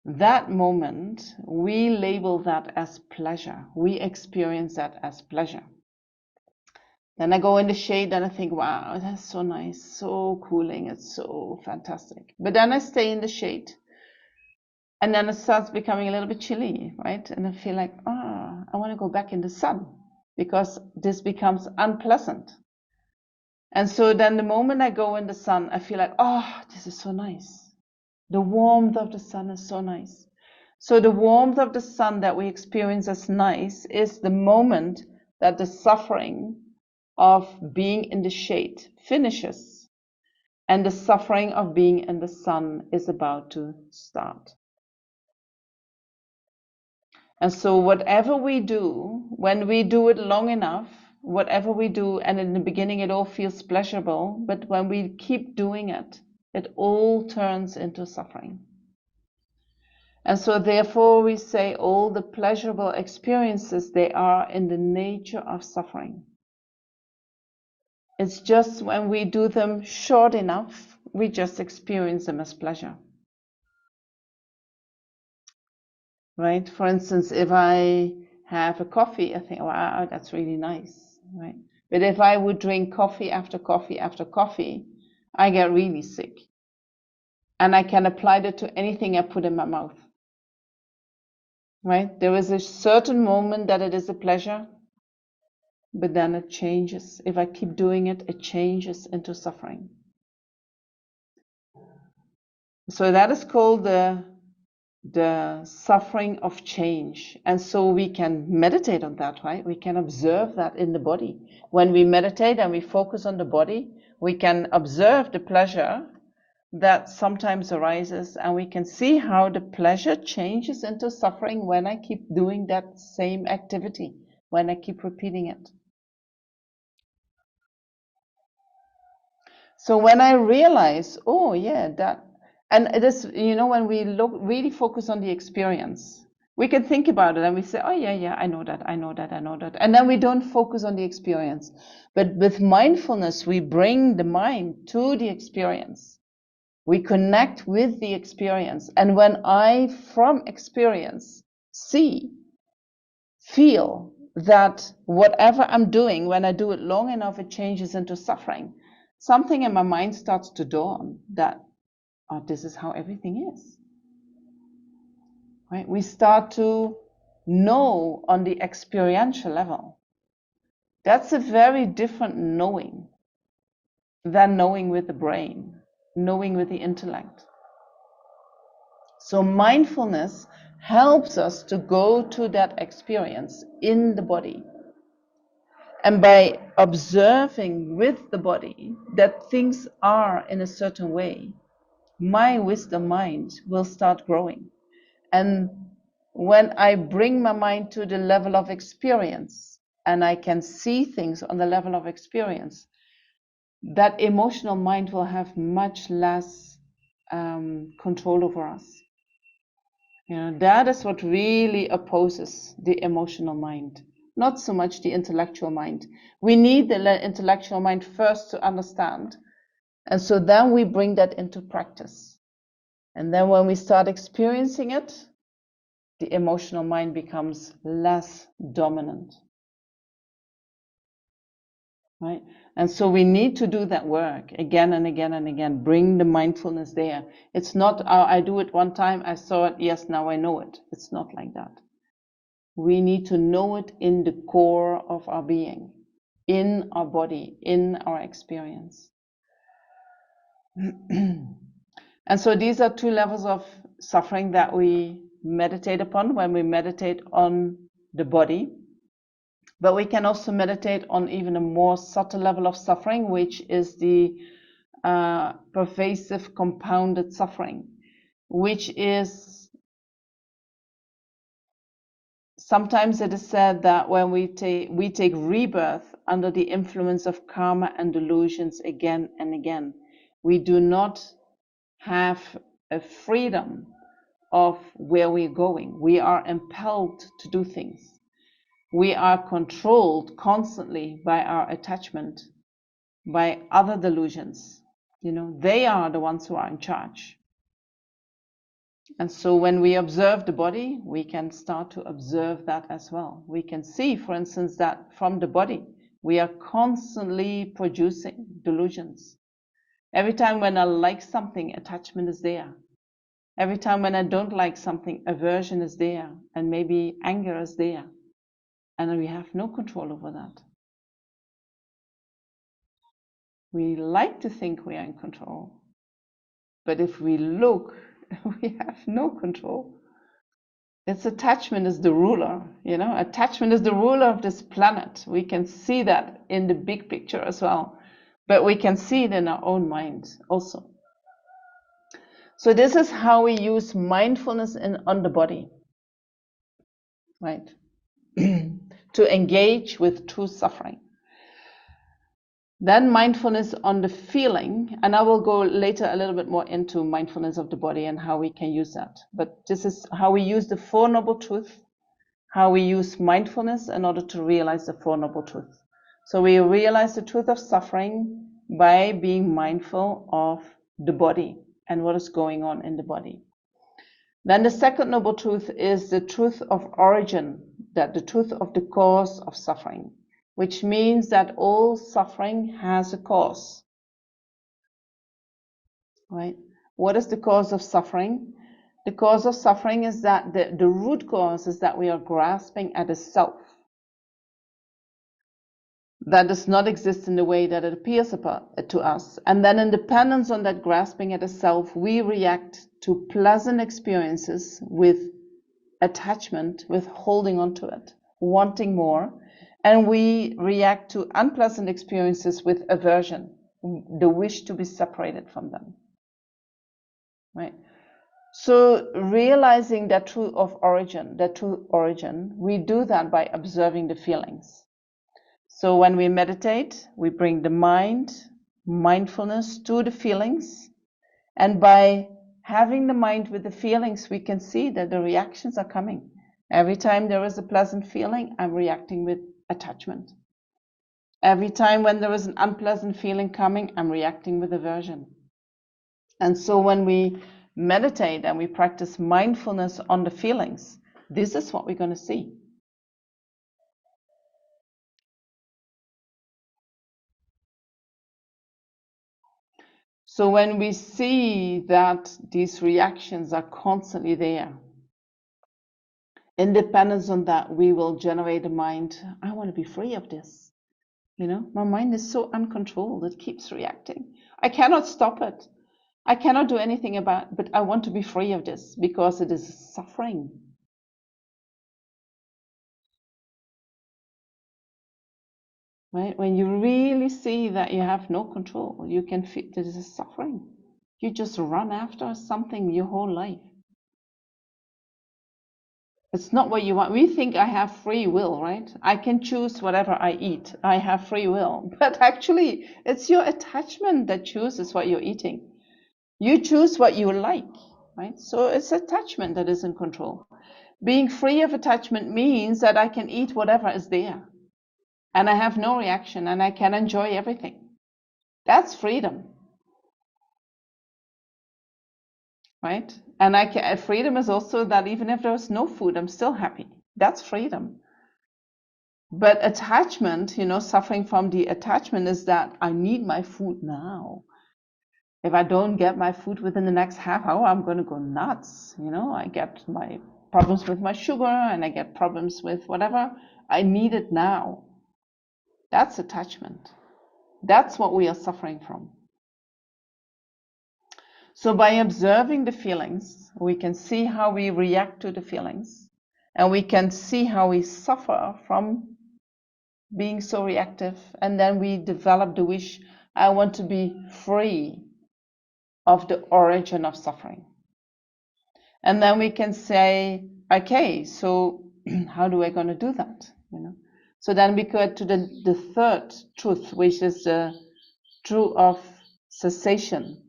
That moment, we label that as pleasure. We experience that as pleasure. Then I go in the shade and I think, wow, that's so nice, so cooling, it's so fantastic. But then I stay in the shade and then it starts becoming a little bit chilly, right? And I feel like, I want to go back in the sun because this becomes unpleasant. And so then the moment I go in the sun, I feel like, this is so nice. The warmth of the sun is so nice. So the warmth of the sun that we experience as nice is the moment that the suffering of being in the shade finishes and the suffering of being in the sun is about to start. And so whatever we do, when we do it long enough, whatever we do, and in the beginning it all feels pleasurable, but when we keep doing it, it all turns into suffering. And so therefore we say all the pleasurable experiences, they are in the nature of suffering. It's just when we do them short enough, we just experience them as pleasure. Right? For instance, if I have a coffee, I think, wow, that's really nice, right? But if I would drink coffee after coffee after coffee, I get really sick. And I can apply that to anything I put in my mouth, right? There is a certain moment that it is a pleasure, but then it changes. If I keep doing it, it changes into suffering. So that is called the suffering of change. And so we can meditate on that, right? We can observe that in the body. When we meditate and we focus on the body, we can observe the pleasure that sometimes arises, and we can see how the pleasure changes into suffering when I keep doing that same activity, when I keep repeating it. So when I realize, oh yeah, that, and it is, when we really focus on the experience, we can think about it and we say, oh yeah, I know that. And then we don't focus on the experience. But with mindfulness, we bring the mind to the experience. We connect with the experience. And when I, from experience, feel that whatever I'm doing, when I do it long enough, it changes into suffering, something in my mind starts to dawn that, oh, this is how everything is. Right? We start to know on the experiential level. That's a very different knowing than knowing with the brain, knowing with the intellect. So mindfulness helps us to go to that experience in the body. And by observing with the body that things are in a certain way, my wisdom mind will start growing. And when I bring my mind to the level of experience and I can see things on the level of experience, that emotional mind will have much less control over us. That is what really opposes the emotional mind, not so much the intellectual mind. We need the intellectual mind first to understand, and so then we bring that into practice. And then when we start experiencing it, the emotional mind becomes less dominant. Right? And so we need to do that work again and again and again. Bring the mindfulness there. It's not, oh, I do it one time, I saw it, yes, now I know it. It's not like that. We need to know it in the core of our being, in our body, in our experience. And so these are two levels of suffering that we meditate upon when we meditate on the body. But we can also meditate on even a more subtle level of suffering, which is the pervasive compounded suffering, which is, sometimes it is said that when we take rebirth under the influence of karma and delusions again and again. We do not have a freedom of where we're going. We are impelled to do things. We are controlled constantly by our attachment, by other delusions. They are the ones who are in charge. And so when we observe the body, we can start to observe that as well. We can see, for instance, that from the body, we are constantly producing delusions. Every time when I like something, attachment is there. Every time when I don't like something, aversion is there, and maybe anger is there. And we have no control over that. We like to think we are in control. But if we look, we have no control. Its attachment is the ruler, Attachment is the ruler of this planet. We can see that in the big picture as well. But we can see it in our own mind also. So this is how we use mindfulness on the body, right? To engage with true suffering. Then mindfulness on the feeling, and I will go later a little bit more into mindfulness of the body and how we can use that. But this is how we use the Four Noble Truths, how we use mindfulness in order to realize the Four Noble Truths. So we realize the truth of suffering by being mindful of the body and what is going on in the body. Then the second noble truth is the truth of origin, that the truth of the cause of suffering, which means that all suffering has a cause, right? What is the cause of suffering? The cause of suffering is that the root cause is that we are grasping at a self that does not exist in the way that it appears to us. And then in dependence on that grasping at a self, we react to pleasant experiences with attachment, with holding on to it, wanting more. And we react to unpleasant experiences with aversion, the wish to be separated from them, right? So realizing that true origin, we do that by observing the feelings. So when we meditate, we bring the mindfulness to the feelings. And by having the mind with the feelings, we can see that the reactions are coming. Every time there is a pleasant feeling, I'm reacting with attachment. Every time when there is an unpleasant feeling coming, I'm reacting with aversion. And so when we meditate and we practice mindfulness on the feelings, this is what we're going to see. So when we see that these reactions are constantly there, in dependence on that, we will generate a mind, I want to be free of this. You know, my mind is so uncontrolled, it keeps reacting. I cannot stop it. I cannot do anything about it, but I want to be free of this because it is suffering. Right? When you really see that you have no control, you can feel this is suffering. You just run after something your whole life. It's not what you want. We think I have free will, right? I can choose whatever I eat. I have free will. But actually, it's your attachment that chooses what you're eating. You choose what you like, right? So it's attachment that is in control. Being free of attachment means that I can eat whatever is there and I have no reaction and I can enjoy everything. That's freedom, right? And freedom is also that even if there's no food, I'm still happy. That's freedom. But attachment, suffering from the attachment is that I need my food now. If I don't get my food within the next half hour, I'm going to go nuts. I get my problems with my sugar and I get problems with whatever. I need it now. That's attachment. That's what we are suffering from. So by observing the feelings, we can see how we react to the feelings, and we can see how we suffer from being so reactive, and then we develop the wish, I want to be free of the origin of suffering. And then we can say, okay, so how do I going to do that? So then we go to the third truth, which is the truth of cessation.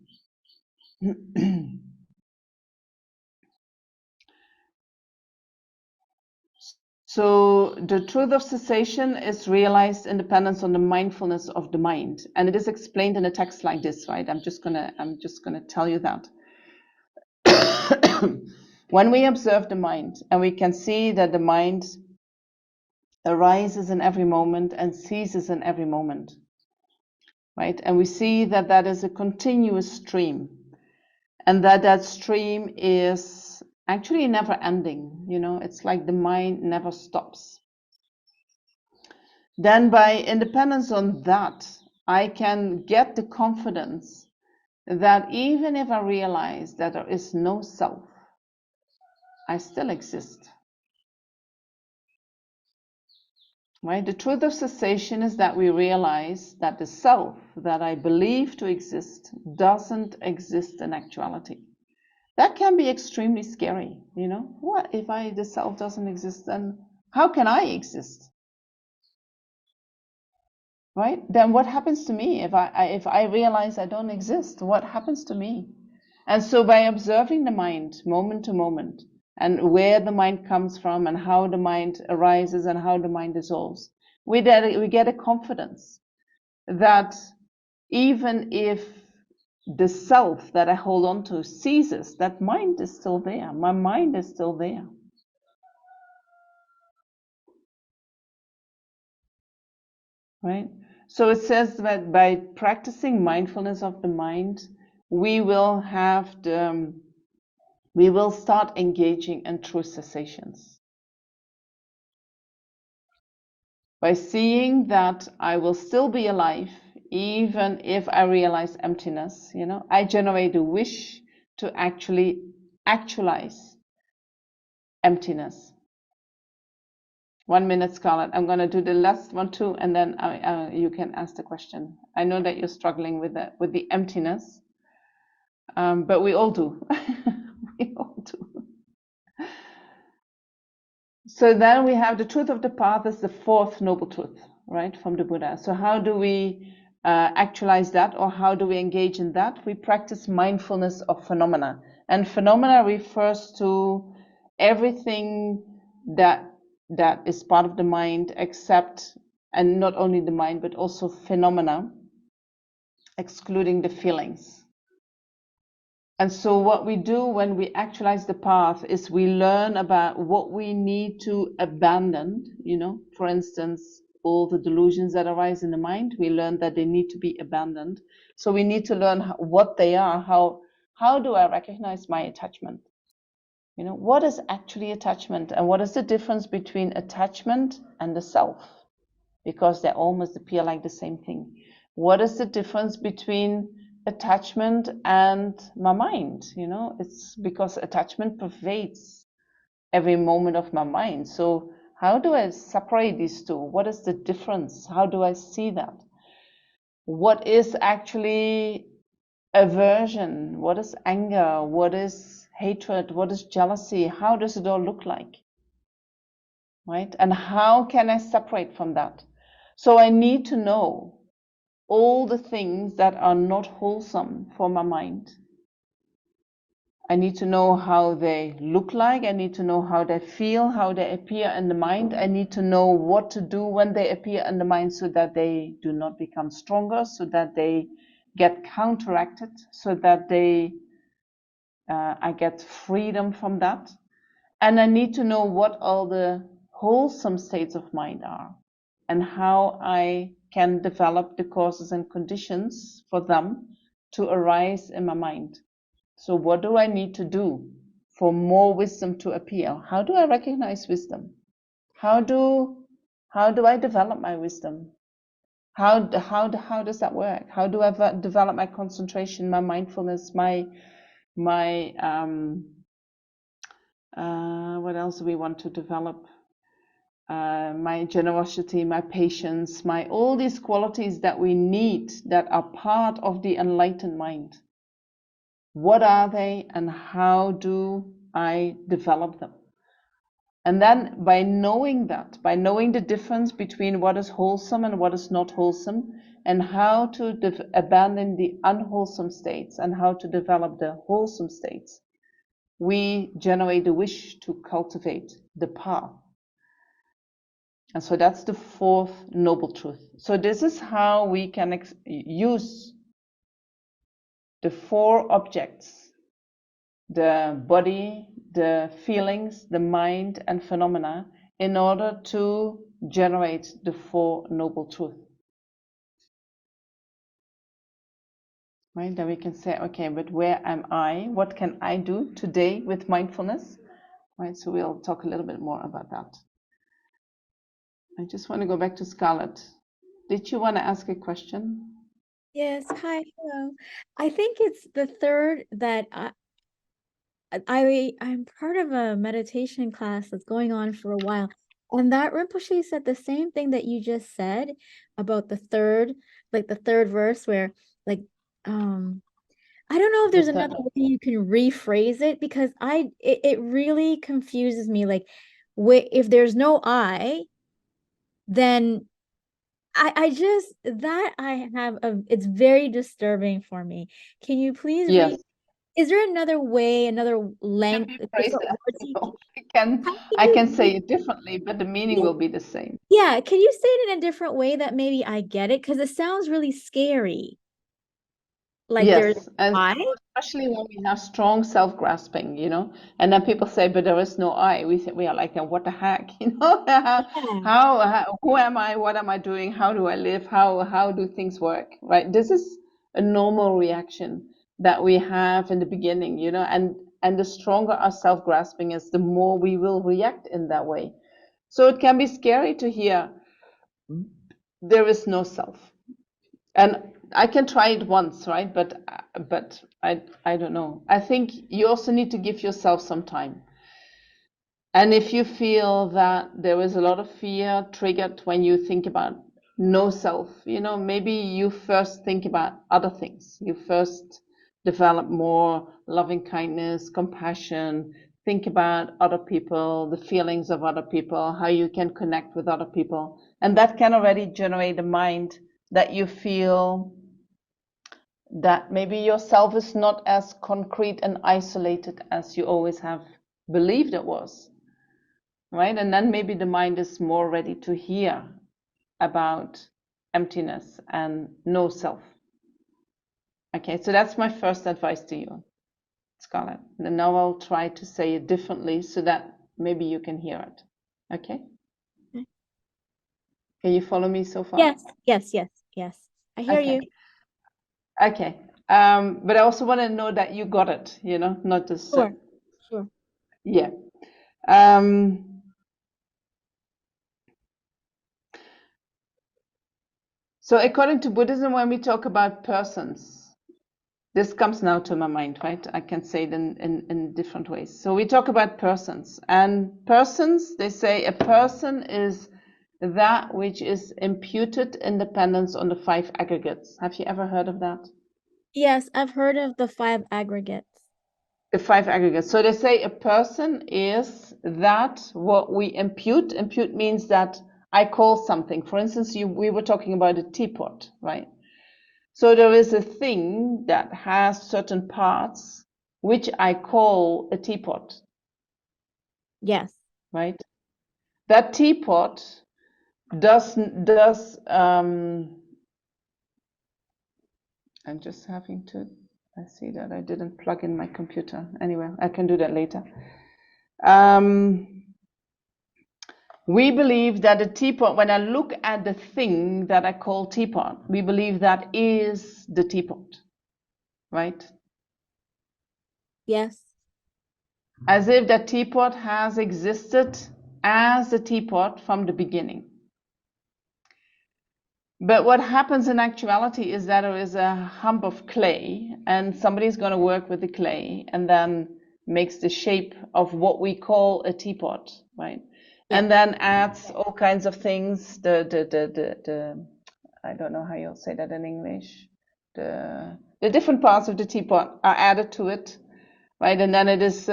So the truth of cessation is realized in dependence on the mindfulness of the mind, and it is explained in a text like this, right? I'm just gonna tell you that. When we observe the mind, and we can see that the mind arises in every moment and ceases in every moment, right? And we see that that is a continuous stream, and that stream is actually never ending. It's like the mind never stops. Then by independence on that, I can get the confidence that even if I realize that there is no self, I still exist. Right? The truth of cessation is that we realize that the self that I believe to exist doesn't exist in actuality. That can be extremely scary. What if the self doesn't exist? Then how can I exist? Right? Then what happens to me if I realize I don't exist? What happens to me? And so by observing the mind moment to moment, and where the mind comes from and how the mind arises and how the mind dissolves, we get a confidence that even if the self that I hold on to ceases, that mind is still there. My mind is still there. Right? So it says that by practicing mindfulness of the mind, we will start engaging in true cessations. By seeing that I will still be alive, even if I realize emptiness, I generate a wish to actually actualize emptiness. 1 minute, Scarlett. I'm going to do the last one too, and then you can ask the question. I know that you're struggling with the emptiness, but we all do. We all do. So then we have the truth of the path is the fourth noble truth, right, from the Buddha. So how do we actualize that, or how do we engage in that? We practice mindfulness of phenomena. And phenomena refers to everything that is part of the mind, except, and not only the mind, but also phenomena, excluding the feelings. And so what we do when we actualize the path is we learn about what we need to abandon, for instance, all the delusions that arise in the mind, we learn that they need to be abandoned. So we need to learn what they are. How do I recognize my attachment? What is actually attachment, and what is the difference between attachment and the self? Because they almost appear like the same thing. What is the difference between attachment and my mind? It's because attachment pervades every moment of my mind. So how do I separate these two? What is the difference? How do I see that? What is actually aversion? What is anger? What is hatred? What is jealousy? How does it all look like? Right? And how can I separate from that? So I need to know all the things that are not wholesome for my mind. I need to know how they look like. I need to know how they feel, how they appear in the mind. I need to know what to do when they appear in the mind so that they do not become stronger, so that they get counteracted, so that I get freedom from that. And I need to know what all the wholesome states of mind are, and how I can develop the causes and conditions for them to arise in my mind. So what do I need to do for more wisdom to appear? How do I recognize wisdom? How do I develop my wisdom? How does that work? How do I develop my concentration, my mindfulness, my what else do we want to develop? My generosity, my patience, my all these qualities that we need that are part of the enlightened mind. What are they, and how do I develop them? And then by knowing that, by knowing the difference between what is wholesome and what is not wholesome, and how to abandon the unwholesome states and how to develop the wholesome states, we generate a wish to cultivate the path. And so that's the fourth noble truth. So this is how we can use the four objects: the body, the feelings, the mind, and phenomena, in order to generate the four noble truths. Right? Then we can say, okay, but where am I? What can I do today with mindfulness? Right? So we'll talk a little bit more about that. I just want to go back to Scarlett. Did you want to ask a question? Yes, hi, hello. I think it's the third that I'm part of a meditation class that's going on for a while. And that Rinpoche said the same thing that you just said about the third, like the third verse where like I don't know if The there's third. another way you can rephrase it because it really confuses me. Like if there's no I, then I just that I have it's very disturbing for me. Can you please Yes. is there another way, another Can length, we a phrase different it? word? No, I can say it differently, but the meaning will be the same. Yeah, can you say it in a different way that maybe I get it? Because it sounds really scary. Like there's Yes, and I? especially when we have strong self-grasping, and then people say, "But there is no I." We are like, "What the heck?" Yeah. Who am I? What am I doing? How do I live? How do things work? Right? This is a normal reaction that we have in the beginning, and the stronger our self-grasping is, the more we will react in that way. So it can be scary to hear there is no self. And I can try it once, right? But I don't know. I think you also need to give yourself some time. And if you feel that there is a lot of fear triggered when you think about no self, maybe you first think about other things. You first develop more loving kindness, compassion, think about other people, the feelings of other people, how you can connect with other people. And that can already generate a mind that you feel that maybe yourself is not as concrete and isolated as you always have believed it was, right? And then maybe the mind is more ready to hear about emptiness and no self. Okay, so that's my first advice to you, Scarlett. And now I'll try to say it differently so that maybe you can hear it. Okay? Can you follow me so far? Yes, yes, yes, yes. I hear Okay. you. Okay. But I also want to know that you got it, not just, Sure, sure. yeah. Um, so according to Buddhism, when we talk about persons, this comes now to my mind, right? I can say it in different ways. So we talk about persons, and persons, they say a person is that which is imputed independence on the five aggregates. Have you ever heard of that? Yes, I've heard of the five aggregates. The five aggregates. So they say a person is that what we impute. Impute means that I call something. For instance, we were talking about a teapot, right? So there is a thing that has certain parts which I call a teapot, Yes. right? That teapot does I'm just having to I see that I didn't plug in my computer. Anyway, I can do that later. We believe that a teapot, when I look at the thing that I call teapot, we believe that is the teapot, right? Yes. As if that teapot has existed as a teapot from the beginning. But what happens in actuality is that there is a hump of clay, and somebody's going to work with the clay and then makes the shape of what we call a teapot, right? Yes. And then adds all kinds of things. The I don't know how you'll say that in English. The different parts of the teapot are added to it, right? And then it is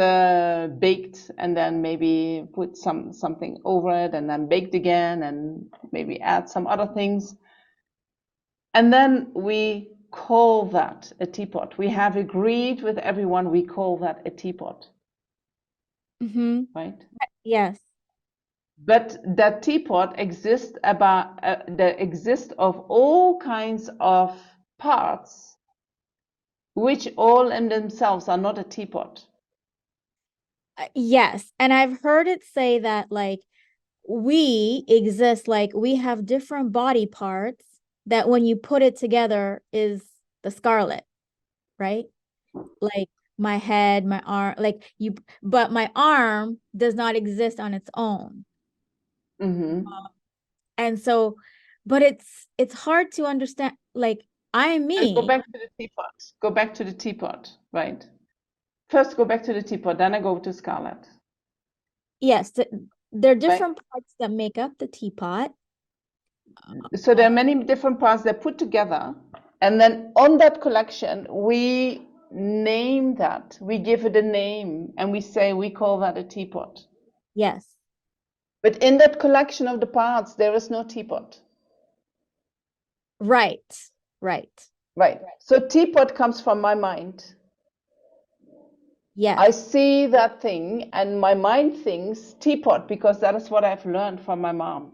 baked, and then maybe put something over it, and then baked again, and maybe add some other things. And then we call that a teapot. We have agreed with everyone, we call that a teapot, Mm-hmm. right? Yes. But that teapot exists that exists of all kinds of parts, which all in themselves are not a teapot. Yes. And I've heard it say that like we exist, like we have different body parts that when you put it together is the scarlet, right? Like my head, my arm, like you, but my arm does not exist on its own. Mm-hmm. And so, but it's hard to understand, like I'm And go me. back to the teapot. Go back to the teapot, right? First, go back to the teapot, then I go to Scarlet, Yes, there are right? different parts that make up the teapot. So there are many different parts that put together, and then on that collection, we name that. We give it a name, and we say we call that a teapot. Yes. But in that collection of the parts, there is no teapot. Right. Right. Right. So teapot comes from my mind. I Yes. see that thing and my mind thinks teapot because that is what I've learned from my mom.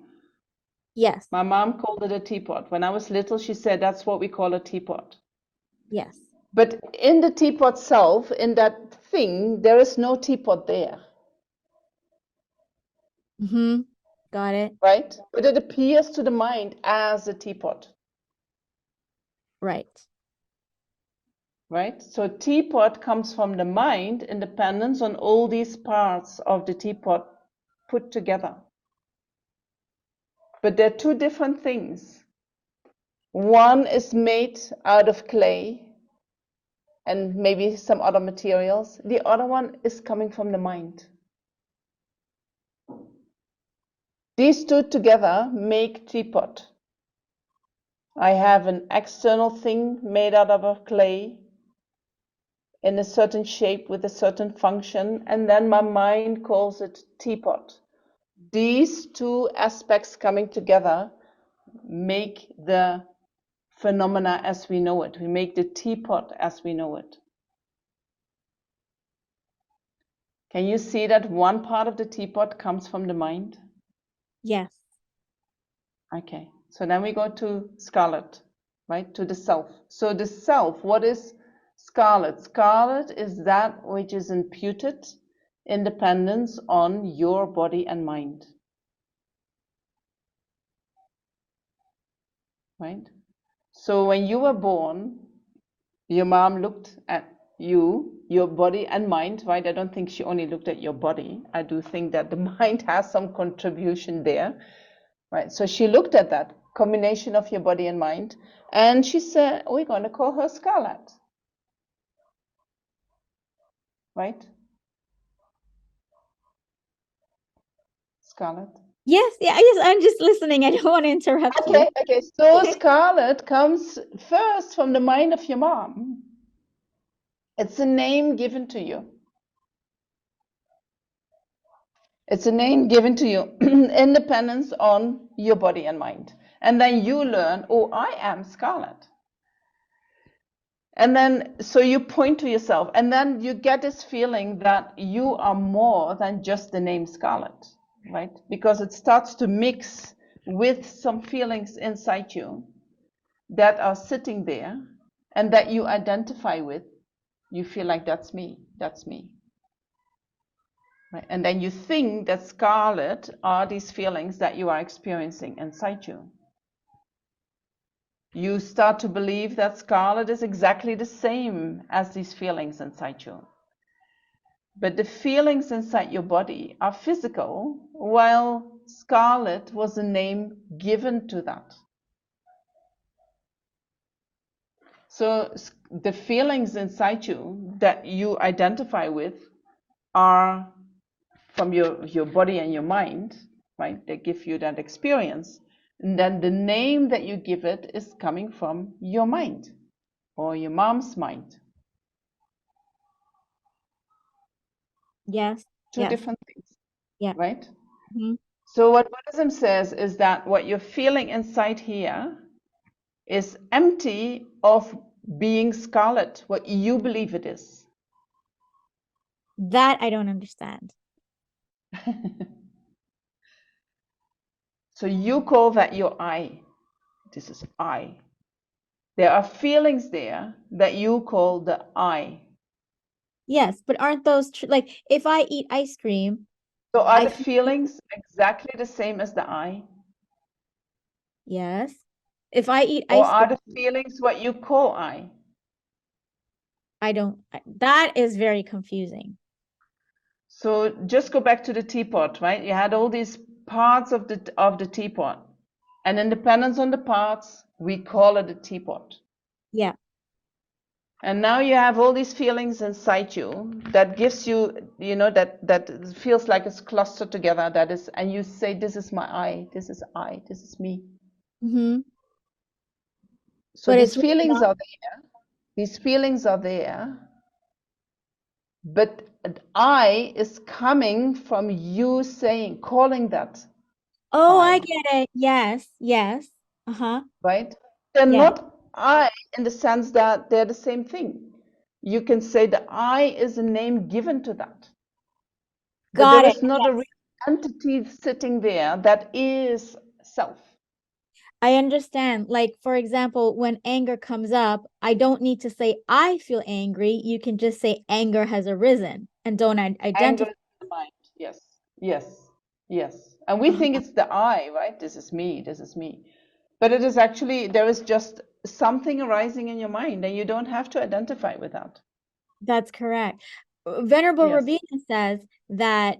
Yes. My mom called it a teapot. When I was little, she said that's what we call a teapot. Yes. But in the teapot self, in that thing, there is no teapot there, Mm-hmm. Got it. right? But it appears to the mind as a teapot, Right. right? So teapot comes from the mind in dependence on all these parts of the teapot put together. But they're two different things. One is made out of clay and maybe some other materials. The other one is coming from the mind. These two together make teapot. I have an external thing made out of a clay in a certain shape with a certain function, and then my mind calls it teapot. These two aspects coming together make the phenomena as we know it. We make the teapot as we know it. Can you see that one part of the teapot comes from the mind? Yes. Okay, so then we go to scarlet, right? To the self. So the self, what is scarlet? Scarlet is that which is imputed independence on your body and mind, right? So when you were born, your mom looked at you, your body and mind, right? I don't think she only looked at your body. I do think that the mind has some contribution there, right? So she looked at that combination of your body and mind, and she said, we're going to call her Scarlet, right? Scarlet. Yes. Yeah. Yes. I'm just listening. I don't want to interrupt you. Okay. So Scarlet comes first from the mind of your mom. It's a name given to you. It's a name given to you, independence on your body and mind. And then you learn, oh, I am Scarlet. And then, so you point to yourself, and then you get this feeling that you are more than just the name Scarlet, right? Because it starts to mix with some feelings inside you that are sitting there and that you identify with. You feel like that's me, right? And then you think that Scarlet are these feelings that you are experiencing inside you. You start to believe that Scarlet is exactly the same as these feelings inside you. But the feelings inside your body are physical, while Scarlet was a name given to that. So the feelings inside you that you identify with are from your body and your mind, right? They give you that experience. And then the name that you give it is coming from your mind or your mom's mind. Yes. Two Yes. different things, Yeah. right? Mm-hmm. So what Buddhism says is that what you're feeling inside here is empty of being scarlet, what you believe it is. That I don't understand. So you call that your I. This is I. There are feelings there that you call the I. Yes, but aren't those like if I eat ice cream, So are I the feel feelings exactly the same as the I? yes. If I eat Or ice are cream, the feelings what you call I? I don't. That is very confusing. So just go back to the teapot, right? You had all these parts of the teapot. And in dependence on the parts, we call it a teapot. Yeah. And now you have all these feelings inside you that gives you, that feels like it's clustered together. That is, and you say, this is my I, this is me. Mm-hmm. So But these it's really feelings not. are there. These feelings are there, but I is coming from you saying, calling that Oh, I I, get it. Yes. Yes. Uh-huh. right? They're Yeah. not I in the sense that they're the same thing. You can say the I is a name given to that. But there Got it. is not a real Yes. entity sitting there that is self. I understand. Like, for example, when anger comes up, I don't need to say I feel angry. You can just say anger has arisen and don't Anger identify. is the mind. Yes, yes, yes. And we think it's the I, right? This is me, this is me. But it is actually, there is just something arising in your mind, and you don't have to identify with that. That's correct. Venerable Yes, Rabina says that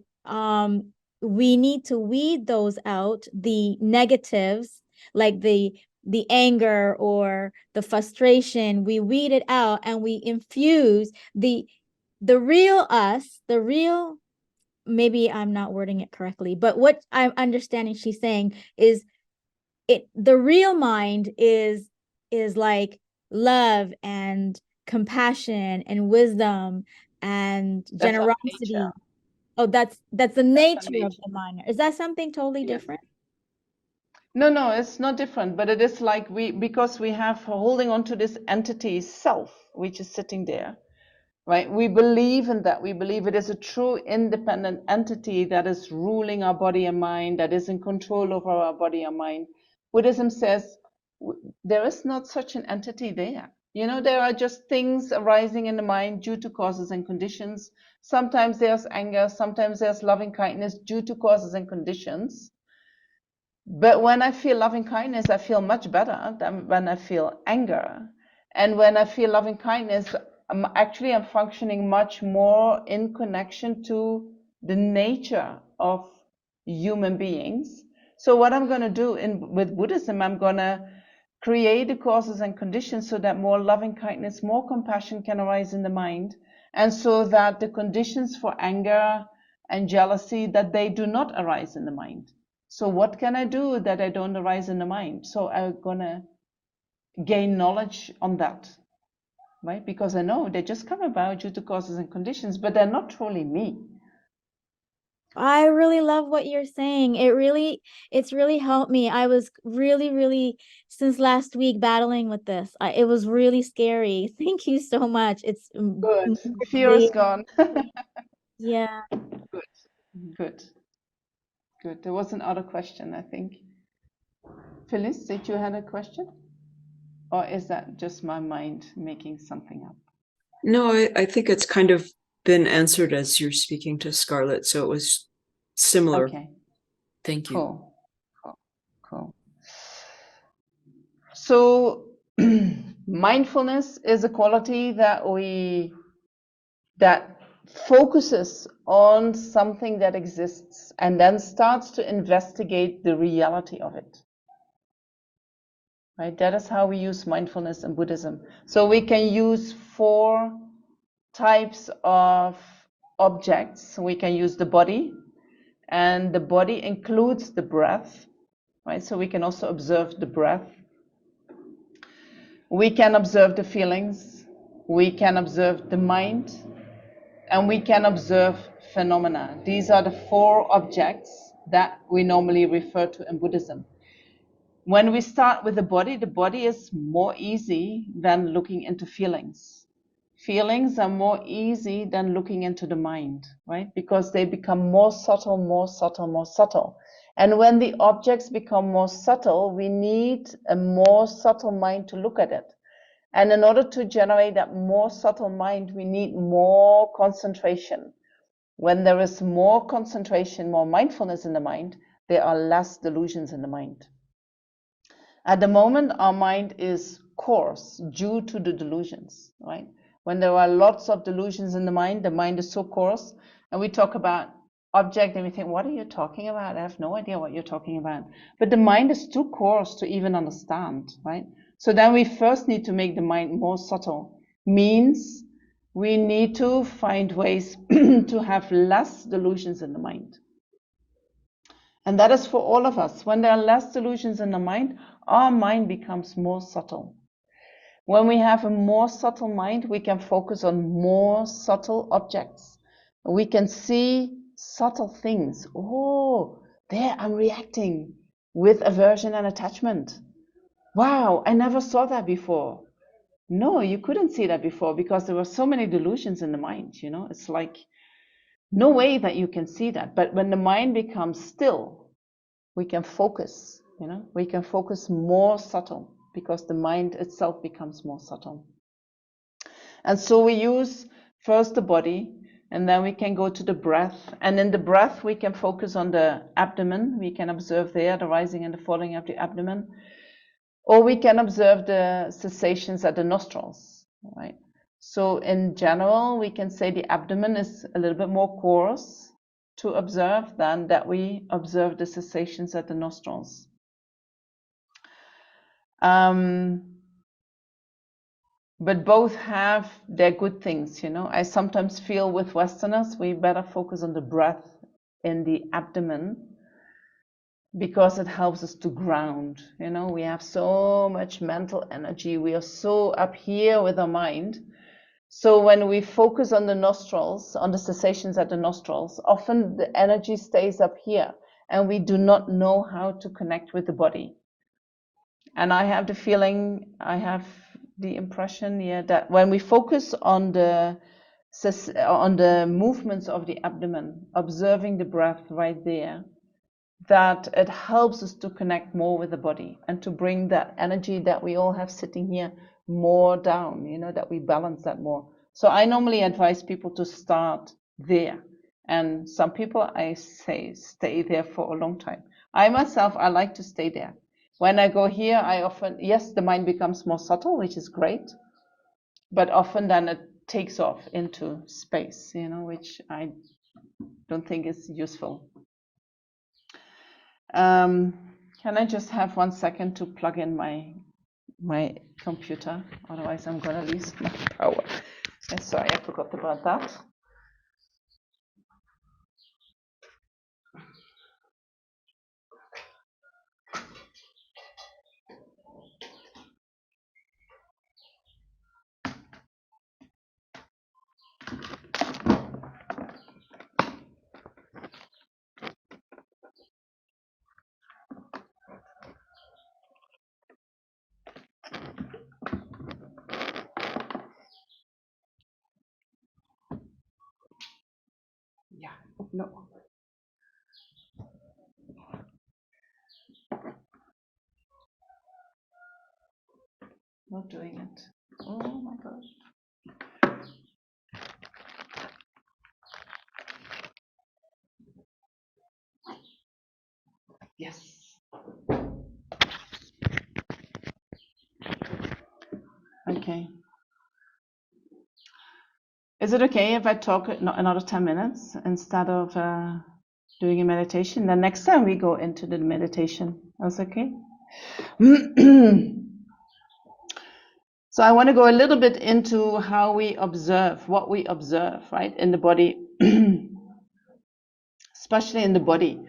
we need to weed those out, the negatives, like the anger or the frustration. We weed it out and we infuse the real us, the real, maybe I'm not wording it correctly, but what I'm understanding she's saying is the real mind is like love and compassion and wisdom and that's our nature. generosity. Oh, that's the That's our nature of nature. the mind. Is that something totally Yes. different? No, no, it's not different, but it is like because we have holding on to this entity self, which is sitting there, right? We believe in that. We believe it is a true independent entity that is ruling our body and mind, that is in control over our body and mind. Buddhism says there is not such an entity there. You know, there are just things arising in the mind due to causes and conditions. Sometimes there's anger, sometimes there's loving kindness due to causes and conditions. But when I feel loving kindness, I feel much better than when I feel anger. And when I feel loving kindness, I'm functioning much more in connection to the nature of human beings. So what I'm going to do with Buddhism, I'm going to create the causes and conditions so that more loving kindness, more compassion can arise in the mind, and so that the conditions for anger and jealousy, that they do not arise in the mind. So what can I do that I don't arise in the mind? So I'm gonna gain knowledge on that, right? Because I know they just come about due to causes and conditions, but they're not truly me. I really love what you're saying. It's really helped me. I was really since last week battling with this. It was really scary. Thank you so much. It's Good. more Fear is clear. gone. Yeah. Good. Good. Good. There was another question, I think. Phyllis, did you have a question? Or is that just my mind making something up? No, I think it's kind of been answered as you're speaking to Scarlett, so it was similar. Okay. Thank you. Cool. Cool. Cool. So mindfulness is a quality that focuses on something that exists and then starts to investigate the reality of it. Right? That is how we use mindfulness in Buddhism. So we can use 4 types of objects. We can use the body, and the body includes the breath, right? So we can also observe the breath. We can observe the feelings. We can observe the mind, and we can observe phenomena. These are the 4 objects that we normally refer to in Buddhism. When we start with the body is more easy than looking into feelings. Feelings are more easy than looking into the mind, right? Because they become more subtle, more subtle, more subtle. And when the objects become more subtle, we need a more subtle mind to look at it. And in order to generate that more subtle mind, we need more concentration. When there is more concentration, more mindfulness in the mind, there are less delusions in the mind. At the moment, our mind is coarse due to the delusions, right? When there are lots of delusions in the mind is so coarse, and we talk about object and we think, what are you talking about? I have no idea what you're talking about. But the mind is too coarse to even understand, right? So then we first need to make the mind more subtle. Means we need to find ways to have less delusions in the mind. And that is for all of us. When there are less delusions in the mind, our mind becomes more subtle. When we have a more subtle mind, we can focus on more subtle objects. We can see subtle things. Oh, there I'm reacting with aversion and attachment. Wow, I never saw that before. No, you couldn't see that before because there were so many delusions in the mind, you know? It's like no way that you can see that. But when the mind becomes still, we can focus You know, we can focus more subtle because the mind itself becomes more subtle. And so we use first the body, and then we can go to the breath. And in the breath, we can focus on the abdomen. We can observe there the rising and the falling of the abdomen. Or we can observe the sensations at the nostrils, right? So in general, we can say the abdomen is a little bit more coarse to observe than that we observe the sensations at the nostrils. But both have their good things, you know. I sometimes feel with Westerners, we better focus on the breath in the abdomen because it helps us to ground. You know, we have so much mental energy. We are so up here with our mind. So when we focus on the nostrils, on the sensations at the nostrils, often the energy stays up here and we do not know how to connect with the body. And I have the feeling, I have the impression, that when we focus on the movements of the abdomen, observing the breath right there, that it helps us to connect more with the body and to bring that energy that we all have sitting here more down, you know, that we balance that more. So I normally advise people to start there. And some people, I say, stay there for a long time. I myself, I like to stay there. When I go here, I often, yes, the mind becomes more subtle, which is great, but often then it takes off into space, you know, which I don't think is useful. Can I just have 1 second to plug in my computer? Otherwise, I'm gonna lose my power. Sorry, I forgot about that. Yeah, no, not doing it. Oh my gosh. Yes. Okay. Is it okay if I talk another 10 minutes instead of doing a meditation? Then next time we go into the meditation. That's okay? So I want to go a little bit into how we observe, what we observe, right, in the body, especially in the body.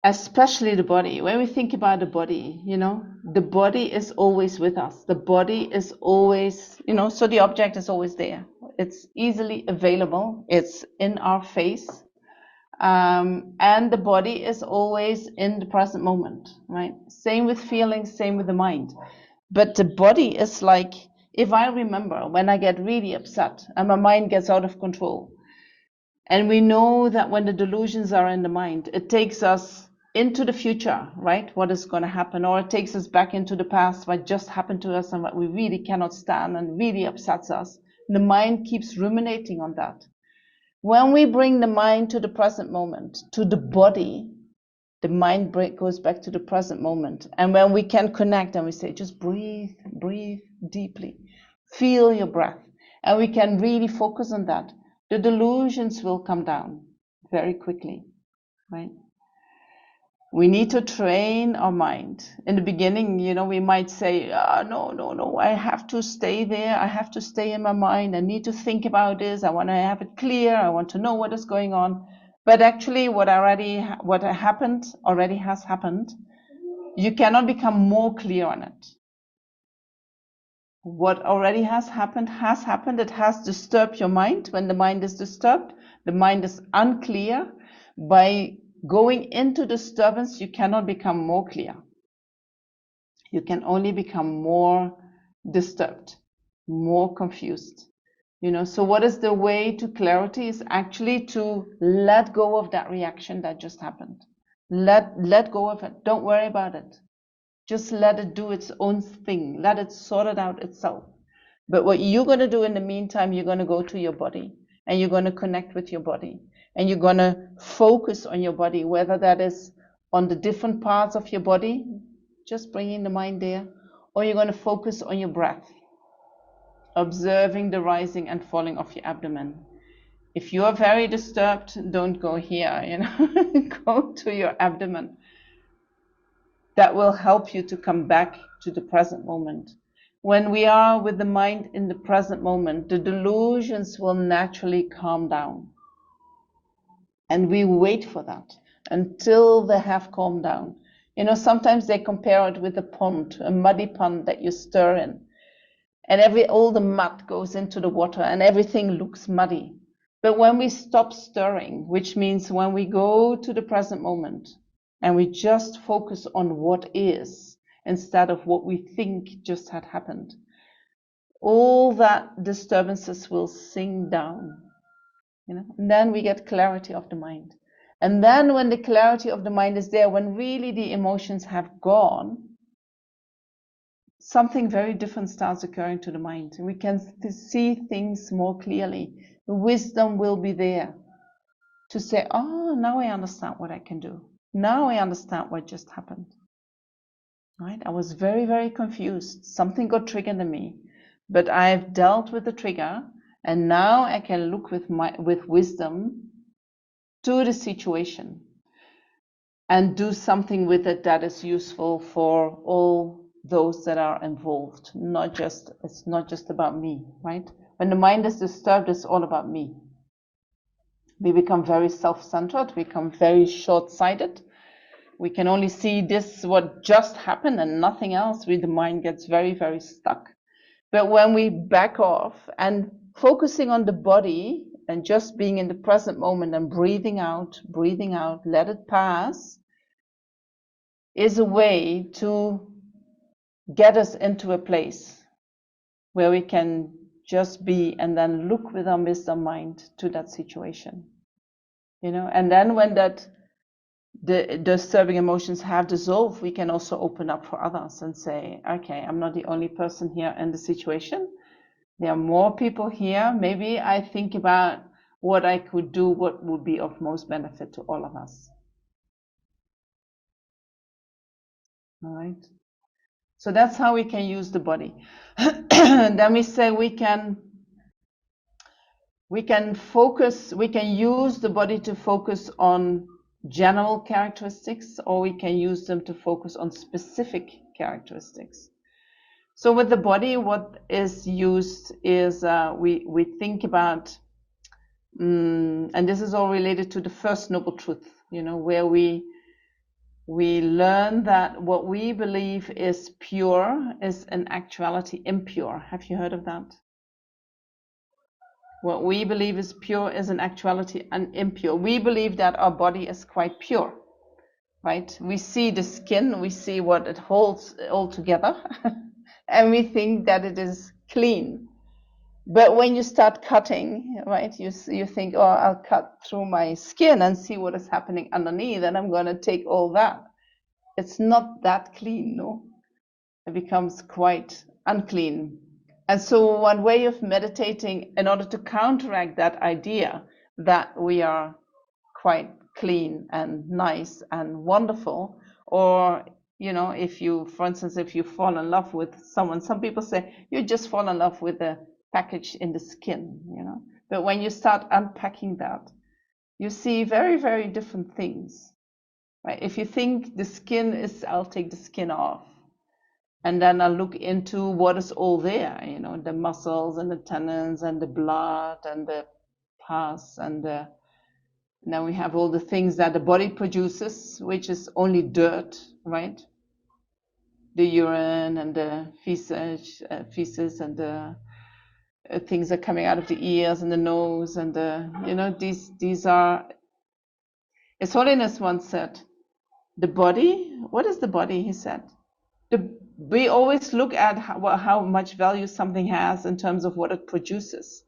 Especially the body. When we think about the body, you know, the body is always with us. The body is always, you know, so the object is always there. It's easily available. It's in our face. And the body is always in the present moment, right? Same with feelings, same with the mind. But the body is like, if I remember when I get really upset and my mind gets out of control, and we know that when the delusions are in the mind, it takes us into the future, right? What is going to happen, or it takes us back into the past, what just happened to us and what we really cannot stand and really upsets us. The mind keeps ruminating on that. When we bring the mind to the present moment, to the body, the mind goes back to the present moment. And when we can connect and we say, just breathe, breathe deeply, feel your breath, and we can really focus on that, the delusions will come down very quickly, right? We need to train our mind. In the beginning, you know, we might say, no, I have to stay there. I have to stay in my mind. I need to think about this. I want to have it clear. I want to know what is going on. But actually, what happened already has happened. You cannot become more clear on it. What already has happened has happened. It has disturbed your mind. When the mind is disturbed, the mind is unclear. By going into disturbance, you cannot become more clear. You can only become more disturbed, more confused. So what is the way to clarity is actually to let go of that reaction that just happened. Let go of it. Don't worry about it. Just let it do its own thing. Let it sort it out itself. But what you're going to do in the meantime, you're going to go to your body and you're going to connect with your body and you're going to focus on your body, whether that is on the different parts of your body, just bringing the mind there, or you're going to focus on your breath, observing the rising and falling of your abdomen. If you are very disturbed, don't go here, go to your abdomen. That will help you to come back to the present moment. When we are with the mind in the present moment, the delusions will naturally calm down. And we wait for that until they have calmed down. Sometimes they compare it with a pond, a muddy pond that you stir in. And all the mud goes into the water and everything looks muddy. But when we stop stirring, which means when we go to the present moment and we just focus on what is instead of what we think just had happened, all that disturbances will sink down, and then we get clarity of the mind. And then when the clarity of the mind is there, when really the emotions have gone, something very different starts occurring to the mind. We can see things more clearly. Wisdom will be there to say, oh, now I understand what I can do. Now I understand what just happened. Right? I was very, very confused. Something got triggered in me, but I've dealt with the trigger, and now I can look with wisdom to the situation and do something with it that is useful for all those that are involved. It's not just about me, right? When the mind is disturbed, it's all about me. We become very self-centered, we become very short-sighted. We can only see what just happened and nothing else. The mind gets very, very stuck. But when we back off and focusing on the body and just being in the present moment and breathing out, let it pass, is a way to get us into a place where we can just be and then look with our wisdom mind to that situation. And then when the disturbing emotions have dissolved, we can also open up for others and say, okay, I'm not the only person here in the situation. There are more people here. Maybe I think about what I could do, what would be of most benefit to all of us. All right. So that's how we can use the body. Then we say we can focus, we can use the body to focus on general characteristics, or we can use them to focus on specific characteristics. So with the body, what is used is we think about, and this is all related to the first noble truth, where we learn that what we believe is pure is in actuality impure. Have you heard of that? What we believe is pure is in actuality impure. We believe that our body is quite pure, right? We see the skin, we see what it holds all together, and we think that it is clean. But when you start cutting, right, you think, oh, I'll cut through my skin and see what is happening underneath, and I'm going to take all that. It's not that clean, no? It becomes quite unclean. And so one way of meditating in order to counteract that idea that we are quite clean and nice and wonderful, or if you, for instance, if you fall in love with someone, some people say you just fall in love with the package in the skin, but when you start unpacking that, you see very, very different things, right? If you think the skin is, I'll take the skin off, and then I look into what is all there, the muscles and the tendons and the blood and the pus and now we have all the things that the body produces, which is only dirt, right? The urine and the feces and the things are coming out of the ears and the nose and these are. His Holiness once said, the body. What is the body? He said. We always look at how much value something has in terms of what it produces.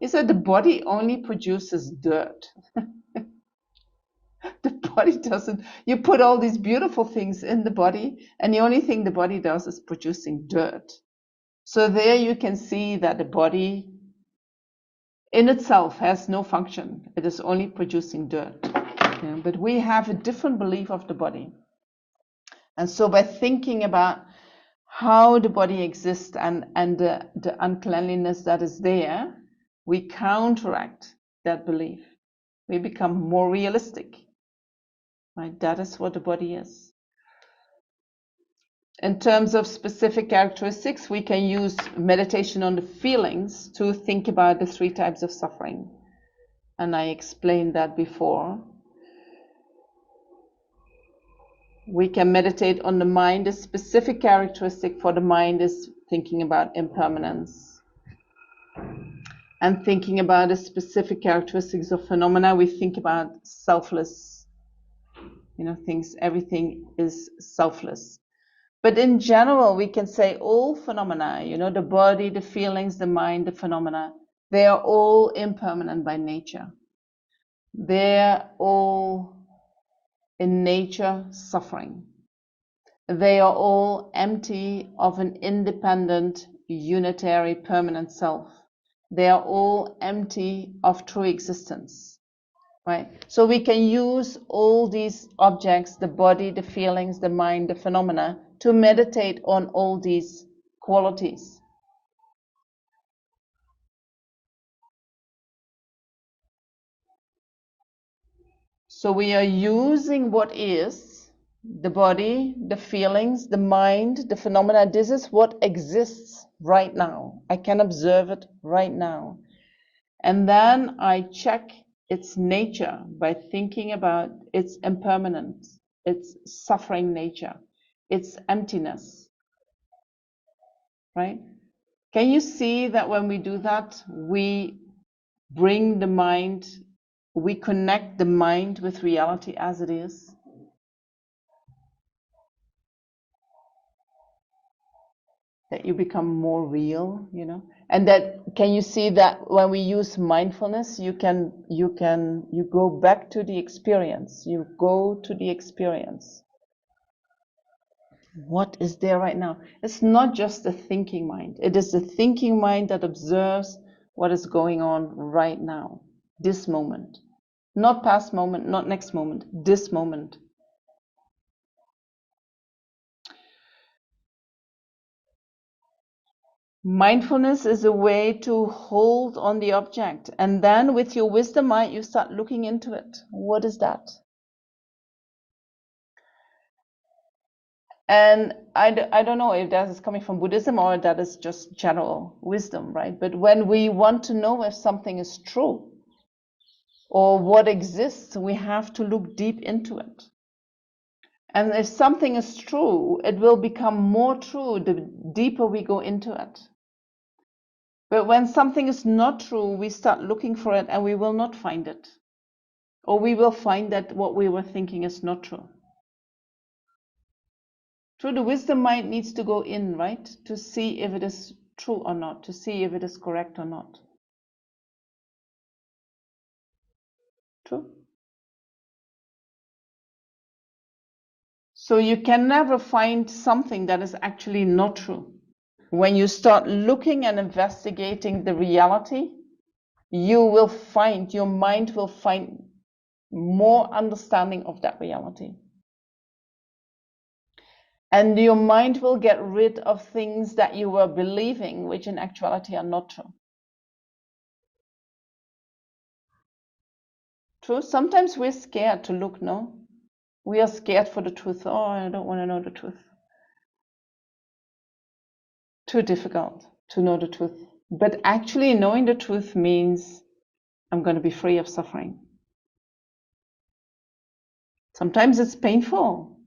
is that the body only produces dirt. The body doesn't, you put all these beautiful things in the body, and the only thing the body does is producing dirt. So there you can see that the body in itself has no function. It is only producing dirt. Yeah, but we have a different belief of the body. And so by thinking about how the body exists and the uncleanliness that is there, we counteract that belief. We become more realistic. Right? That is what the body is. In terms of specific characteristics, we can use meditation on the feelings to think about the 3 types of suffering. And I explained that before. We can meditate on the mind. A specific characteristic for the mind is thinking about impermanence. And thinking about the specific characteristics of phenomena, we think about selfless, things, everything is selfless. But in general, we can say all phenomena, the body, the feelings, the mind, the phenomena, they are all impermanent by nature. They're all in nature suffering. They are all empty of an independent, unitary, permanent self. They are all empty of true existence. Right? So we can use all these objects, the body, the feelings, the mind, the phenomena, to meditate on all these qualities. So we are using what is, the body, the feelings, the mind, the phenomena. This is what exists right now. I can observe it right now. And then I check its nature by thinking about its impermanence, its suffering nature, its emptiness, right? Can you see that when we do that, we bring the mind, we connect the mind with reality as it is? That you become more real, and that, can you see that when we use mindfulness, you go back to the experience, what is there right now? It's not just a thinking mind. It is a thinking mind that observes what is going on right now, this moment. Not past moment, not next moment, this moment. Mindfulness is a way to hold on the object, and then with your wisdom mind, you start looking into it. What is that? And I don't know if that is coming from Buddhism or that is just general wisdom, right? But when we want to know if something is true or what exists, we have to look deep into it. And if something is true, it will become more true the deeper we go into it. But when something is not true, we start looking for it and we will not find it. Or we will find that what we were thinking is not true. True, the wisdom mind needs to go in, right? To see if it is true or not, to see if it is correct or not. True. So you can never find something that is actually not true. When you start looking and investigating the reality, your mind will find more understanding of that reality. And your mind will get rid of things that you were believing, which in actuality are not true. True, sometimes we're scared to look, no? We are scared for the truth. Oh, I don't want to know the truth. Too difficult to know the truth. But actually knowing the truth means I'm going to be free of suffering. Sometimes it's painful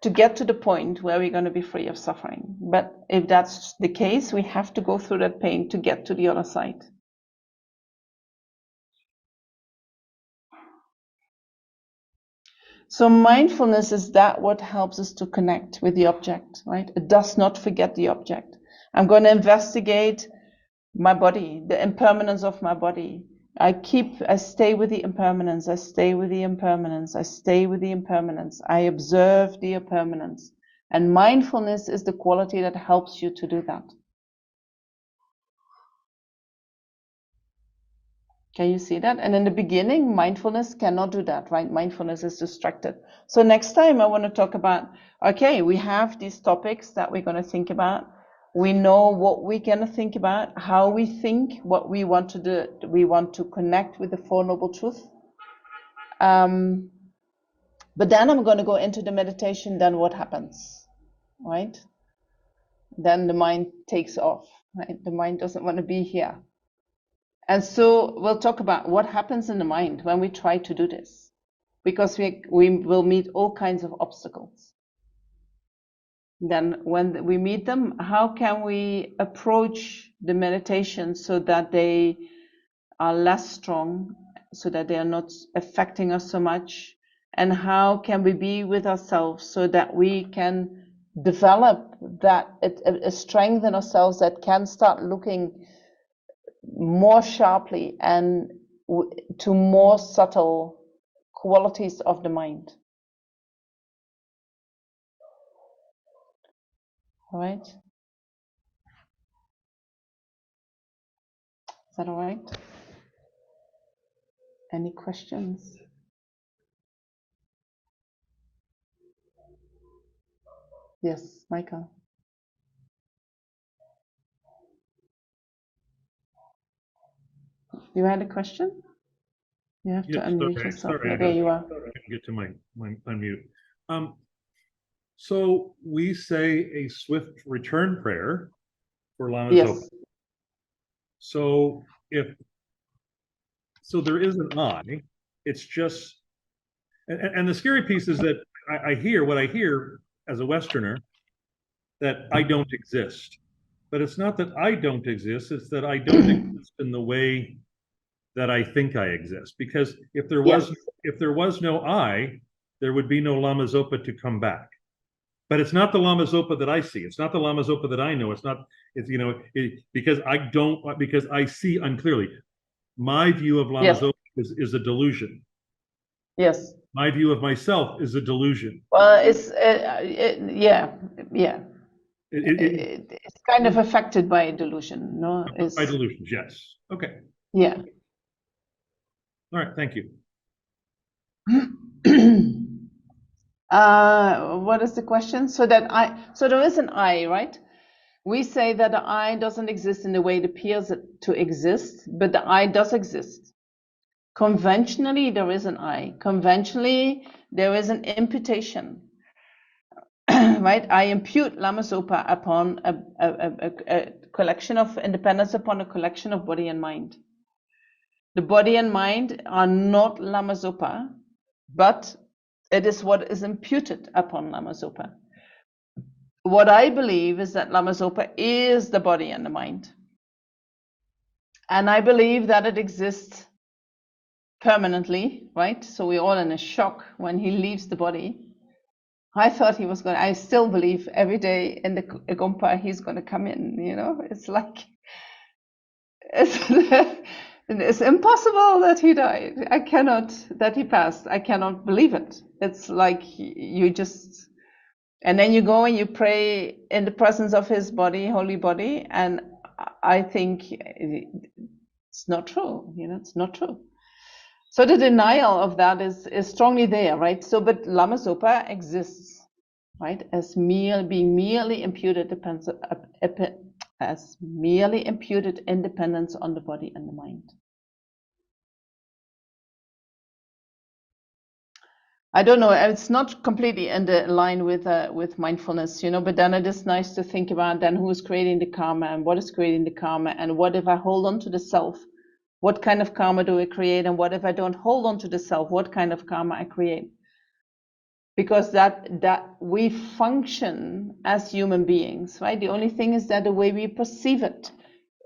to get to the point where we're going to be free of suffering. But if that's the case, we have to go through that pain to get to the other side. So mindfulness is that what helps us to connect with the object, right? It does not forget the object. I'm going to investigate My body, the impermanence of my body. I stay with the impermanence, I stay with the impermanence, I stay with the impermanence, I observe the impermanence. And mindfulness is the quality that helps you to do that. Can you see that? And in the beginning, mindfulness cannot do that, right? Mindfulness is distracted. So next time I want to talk about, okay, we have these topics that we're going to think about. We know what we're going to think about, how we think, what we want to do. We want to connect with the Four Noble Truths. But then I'm going to go into the meditation, then what happens, right? Then the mind takes off, right? The mind doesn't want to be here. And so we'll talk about what happens in the mind when we try to do this, because we will meet all kinds of obstacles. Then when we meet them, how can we approach the meditation so that they are less strong, so that they are not affecting us so much? And how can we be with ourselves so that we can develop that a strength in ourselves that can start looking more sharply and to more subtle qualities of the mind. All right? Is that all right? Any questions? Yes, Michael. You had a question? You have to unmute yourself. Sorry, There you are. get to my unmute. So we say a swift return prayer for Lama Zopa. Yes. So there is an I. It's just, and the scary piece is that I hear as a Westerner, that I don't exist. But it's not that I don't exist, it's that I don't exist in the way that I think I exist. Because if there was no I, there would be no Lama Zopa to come back. But it's not the Lama Zopa that I see. It's not the Lama Zopa that I know. Because I see unclearly. My view of Lama Zopa is a delusion. Yes. My view of myself is a delusion. Well, it's it's kind of affected by delusion, no? By delusions, yes. Okay. Yeah. All right. Thank you. What is the question? So there is an I, right? We say that the I doesn't exist in the way it appears to exist, but the I does exist. Conventionally, there is an I. Conventionally, there is an imputation. Right? I impute Lama Zopa upon a collection of independence, upon a collection of body and mind. The body and mind are not Lama Zopa, but it is what is imputed upon Lama Zopa. What I believe is that Lama Zopa is the body and the mind. And I believe that it exists permanently, right? So we're all in a shock when he leaves the body. I thought he was going to, I still believe every day in the Gompa he's going to come in, you know? It's like, it's impossible that he died. That he passed. I cannot believe it. It's like you just, and then you go and you pray in the presence of his body, holy body, and I think it's not true, you know, it's not true. So the denial of that is strongly there, right? So, but Lama Zopa exists, right, as being merely imputed independence on the body and the mind. I don't know. It's not completely in the line with mindfulness, you know. But then it is nice to think about then who is creating the karma and what is creating the karma, and what if I hold on to the self? What kind of karma do I create? And what if I don't hold on to the self? What kind of karma I create? Because that we function as human beings, right? The only thing is that the way we perceive it,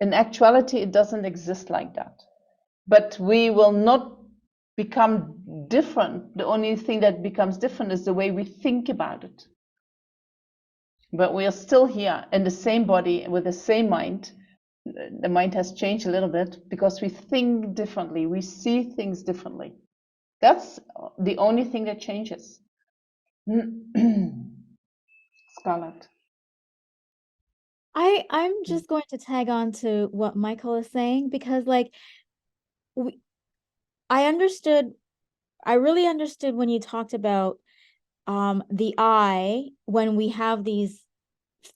in actuality, it doesn't exist like that. But we will not become different. The only thing that becomes different is the way we think about it. But we are still here in the same body with the same mind, the mind has changed a little bit because we think differently, we see things differently. That's the only thing that changes. Scarlett. I'm just going to tag on to what Michael is saying because like I really understood when you talked about the I when we have these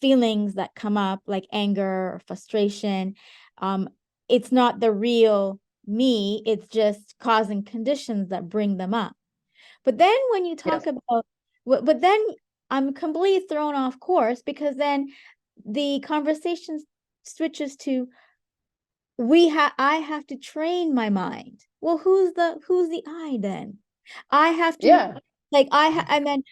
feelings that come up like anger or frustration. Um, it's not the real me, it's just causing conditions that bring them up. But then when you Yes. talk about, but then I'm completely thrown off course because then the conversation switches to I have to train my mind. Well, who's the I then? I have to Yeah. like and then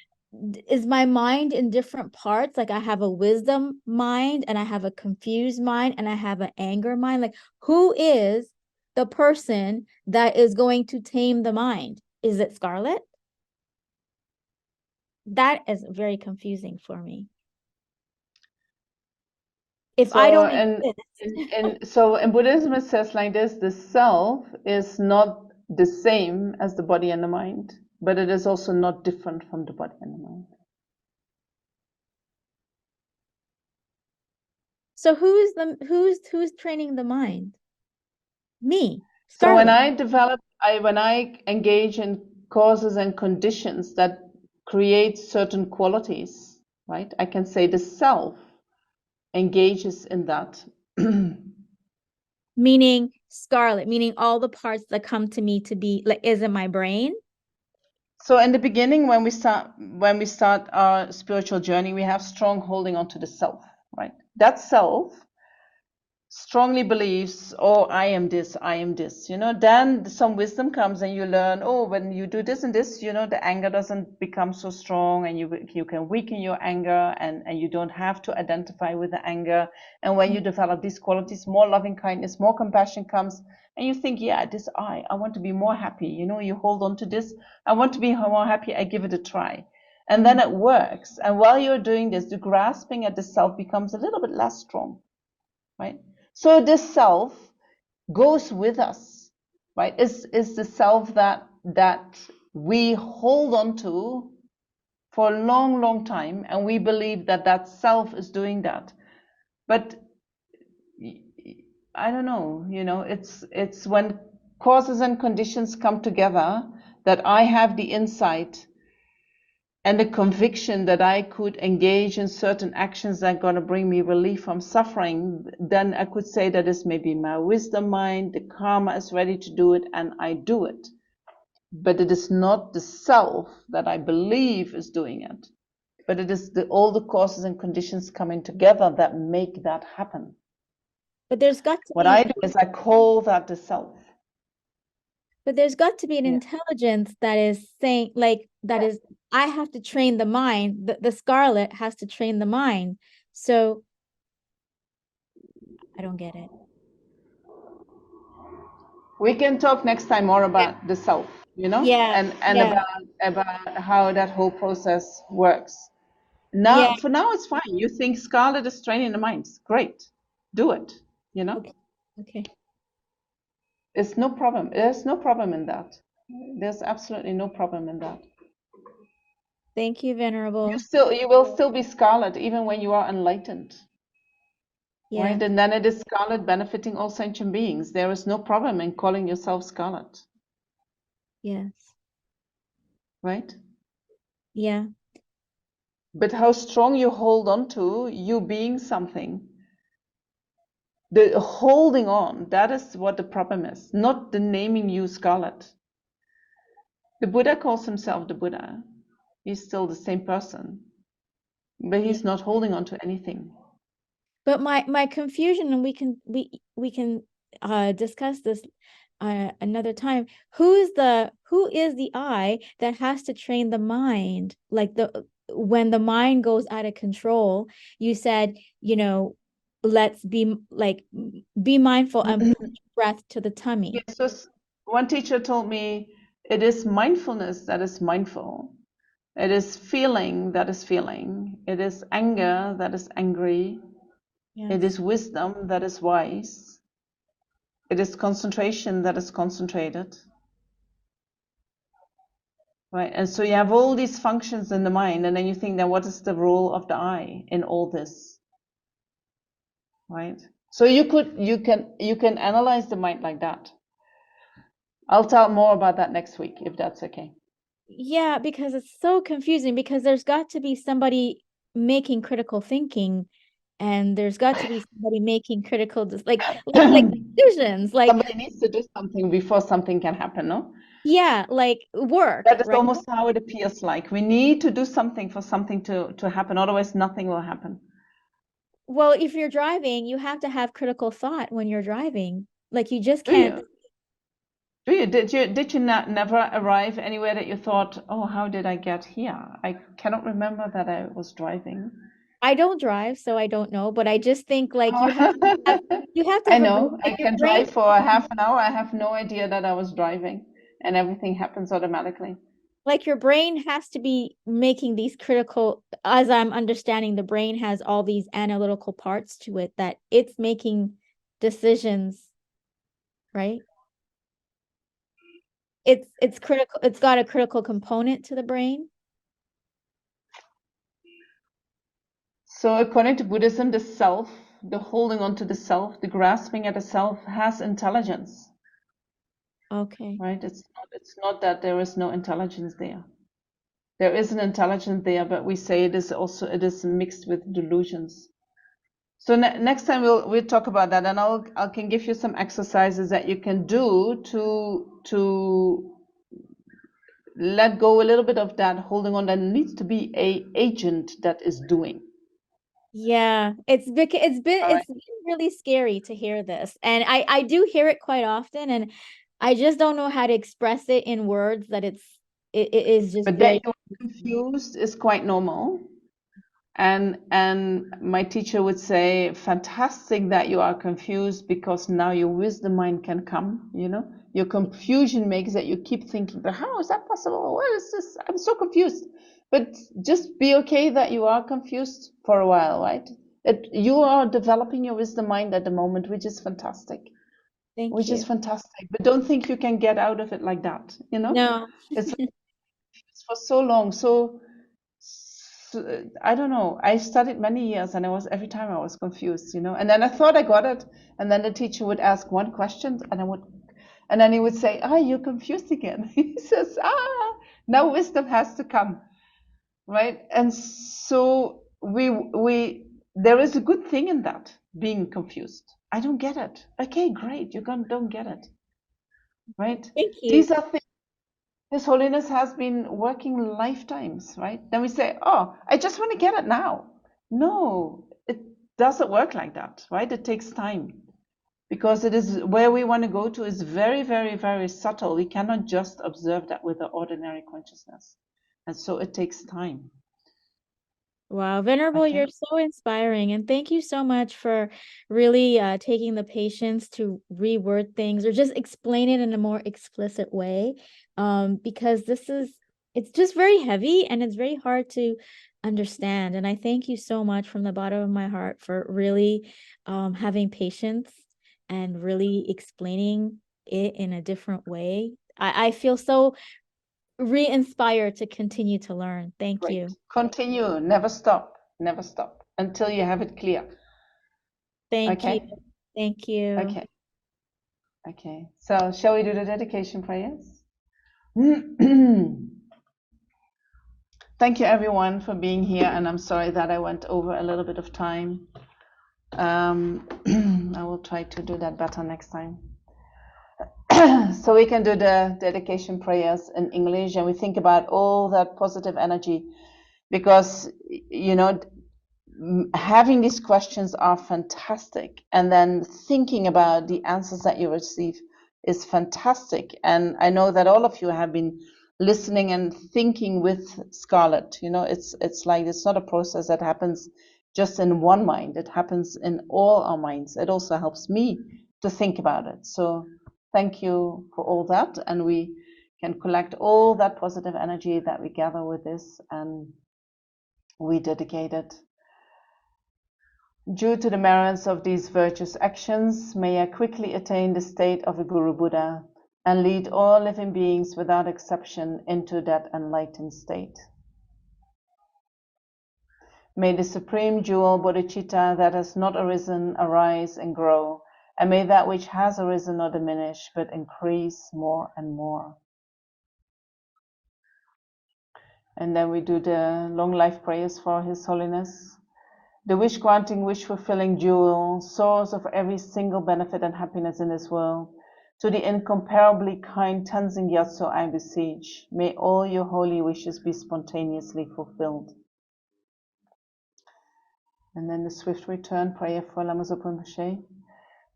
is my mind in different parts? Like I have a wisdom mind and I have a confused mind and I have an anger mind. Like who is the person that is going to tame the mind? Is it Scarlett? That is very confusing for me. If I So don't and exist, so in Buddhism it says like this: the self is not the same as the body and the mind, but it is also not different from the body and the mind. so who's training the mind? Me, So Scarlett. when I engage in causes and conditions that create certain qualities, right? I can say the self engages in that. Meaning Scarlett, meaning all the parts that come to me to be like is in my brain. So in the beginning, when we start our spiritual journey, we have strong holding onto the self, right? That self strongly believes, oh, I am this, then some wisdom comes and you learn, oh, when you do this and this, the anger doesn't become so strong, and you can weaken your anger, and you don't have to identify with the anger. And when you develop these qualities, more loving kindness, more compassion comes, and you think, yeah, this I want to be more happy, you hold on to this, I want to be more happy, I give it a try. And then it works. And while you're doing this, the grasping at the self becomes a little bit less strong, right? So this self goes with us, right? Is the self that we hold on to for a long, long time, and we believe that self is doing that. But I don't know, it's when causes and conditions come together that I have the insight and the conviction that I could engage in certain actions that are going to bring me relief from suffering, then I could say that is maybe my wisdom mind, the karma is ready to do it, and I do it. But it is not the self that I believe is doing it, but it is all the causes and conditions coming together that make that happen. But there's got to What be I do is I call that the self. But there's got to be an Yeah. intelligence that is saying, like, that is, I have to train the mind. The Scarlet has to train the mind. So I don't get it. We can talk next time more about the self, Yeah, and yeah, about how that whole process works. yeah. For now, it's fine. You think Scarlet is training the mind. Great. Do it. Okay, okay. It's no problem. There's no problem in that. There's absolutely no problem in that. Thank you, Venerable. You will still be Scarlet even when you are enlightened, Yeah, right? And then it is Scarlet benefiting all sentient beings. There is no problem in calling yourself Scarlet, yes, right? yeah. But how strong you hold on to you being something, the holding on, that is what the problem is, not the naming you Scarlet. The Buddha calls himself the Buddha. He's still the same person, but Yeah. he's not holding on to anything. But my confusion, and we can discuss this another time. Who is the I that has to train the mind? Like the when the mind goes out of control, you said, let's be mindful and put breath to the tummy. Yes, so one teacher told me it is mindfulness that is mindful. It is feeling that is feeling. It is anger that is angry. It Yes. is wisdom that is wise. It is concentration that is concentrated. Right. And so you have all these functions in the mind, and then you think, then what is the role of the I in all this? Right. So you can analyze the mind like that. I'll tell more about that next week, if that's okay. Yeah, because it's so confusing, because there's got to be somebody making critical thinking, and there's got to be somebody making critical like decisions, like, Somebody needs to do something before something can happen, no? yeah, like work, That is right? almost how it appears like. We need to do something for something to happen, otherwise nothing will happen. Well, if you're driving, you have to have critical thought when you're driving. Like, you just Do can't. you? Do you? Did you not never arrive anywhere that you thought, oh, how did I get here? I cannot remember that I was driving. I don't drive, so I don't know, but I just think, like, you have to I have a brain, know. I like your can brain, drive for a half an hour. I have no idea that I was driving, and everything happens automatically. like your brain has to be making these critical, as I'm understanding, the brain has all these analytical parts to it that it's making decisions, right? It's critical, it's got a critical component to the brain. So according to Buddhism, the self, the holding on to the self, the grasping at the self has intelligence, Okay. right? It's not that there is no intelligence there. There is an intelligence there, but we say it is mixed with delusions. So next time we'll talk about that, and I can give you some exercises that you can do to let go a little bit of that holding on. There needs to be a agent that is doing. Yeah, All right. it's been really scary to hear this. And I do hear it quite often, and I just don't know how to express it in words, that it is just But that very you're confused is quite normal. And my teacher would say, fantastic that you are confused, because now your wisdom mind can come, you know. Your confusion makes that you keep thinking, but how is that possible? What is this? I'm so confused. But just be okay that you are confused for a while, right? That you are developing your wisdom mind at the moment, which is fantastic. Thank Which is you. fantastic. But don't think you can get out of it like that, you know? No. It's for so long. So I don't know. I studied many years, and every time I was confused, you know. And then I thought I got it, and then the teacher would ask one question, and then he would say, "Ah, you're confused again." He says, "Ah, now wisdom has to come, right?" And so we there is a good thing in that, being confused. I don't get it. Okay, great. Don't get it, right? Thank you. These are things His Holiness has been working lifetimes, right? Then we say, oh, I just want to get it now. No, it doesn't work like that, right? It takes time, because it is where we want to go to is very, very, very subtle. We cannot just observe that with the ordinary consciousness. And so it takes time. Wow, Venerable, Okay. you're so inspiring. And thank you so much for really taking the patience to reword things or just explain it in a more explicit way. Because it's just very heavy and it's very hard to understand. And I thank you so much from the bottom of my heart for really having patience and really explaining it in a different way. I feel so re-inspired to continue to learn. Thank Great. you. Continue. Never stop until you have it clear. Thank you. Okay. Thank you. Okay. Okay. So shall we do the dedication prayers? Thank you everyone for being here, and I'm sorry that I went over a little bit of time. I will try to do that better next time. So we can do the dedication prayers in English, and we think about all that positive energy, because you know, having these questions are fantastic, and then thinking about the answers that you receive is fantastic. And I know that all of you have been listening and thinking with Scarlett. You know, it's like, it's not a process that happens just in one mind. It happens in all our minds. It also helps me to think about it. So thank you for all that, and we can collect all that positive energy that we gather with this, and we dedicate it Due to the merits of these virtuous actions, may I quickly attain the state of a Guru Buddha and lead all living beings without exception into that enlightened state. May the supreme jewel bodhicitta that has not arisen arise and grow, and may that which has arisen not diminish, but increase more and more. And then we do the long life prayers for His Holiness. The wish-granting, wish-fulfilling jewel, source of every single benefit and happiness in this world, to the incomparably kind Tenzin Gyatso I beseech, may all your holy wishes be spontaneously fulfilled. And then the swift return prayer for Lama Zopa Rinpoche.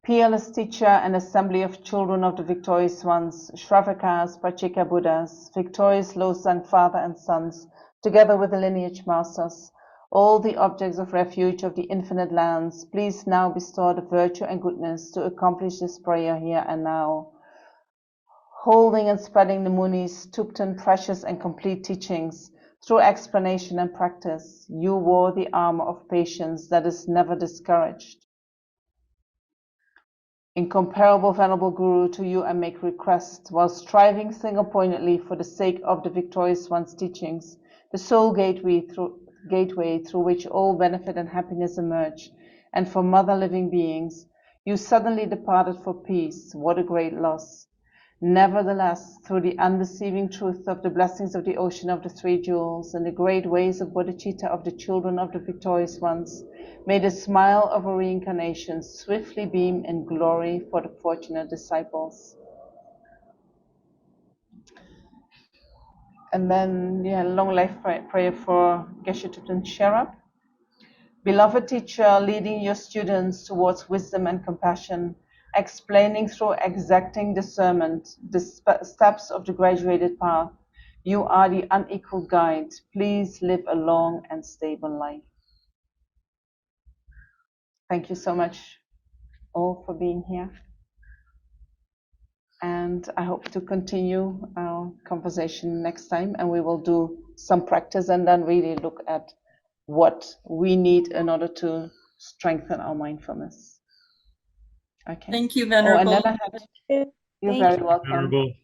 Peerless teacher and assembly of children of the victorious ones, Shravakas, Pachika Buddhas, victorious Losang father and sons, together with the lineage masters, all the objects of refuge of the infinite lands, please now bestow the virtue and goodness to accomplish this prayer here and now. Holding and spreading the Muni's Tupten precious and complete teachings, through explanation and practice, you wore the armor of patience that is never discouraged. Incomparable Venerable Guru, to you I make request, while striving single-pointedly for the sake of the victorious one's teachings, the sole gateway through which all benefit and happiness emerge, and for mother living beings, you suddenly departed for peace. What a great loss! Nevertheless, through the undeceiving truth of the blessings of the ocean of the three jewels and the great ways of bodhicitta of the children of the victorious ones, may the smile of a reincarnation swiftly beam in glory for the fortunate disciples. And then, long life prayer for Geshe Thupten Sherab. Beloved teacher, leading your students towards wisdom and compassion, explaining through exacting discernment the steps of the graduated path, you are the unequaled guide. Please live a long and stable life. Thank you so much all for being here. And I hope to continue our conversation next time, and we will do some practice and then really look at what we need in order to strengthen our mindfulness. Okay. Thank you, Oh, and Venerable. then I had, you're Thank very you. welcome. Venerable.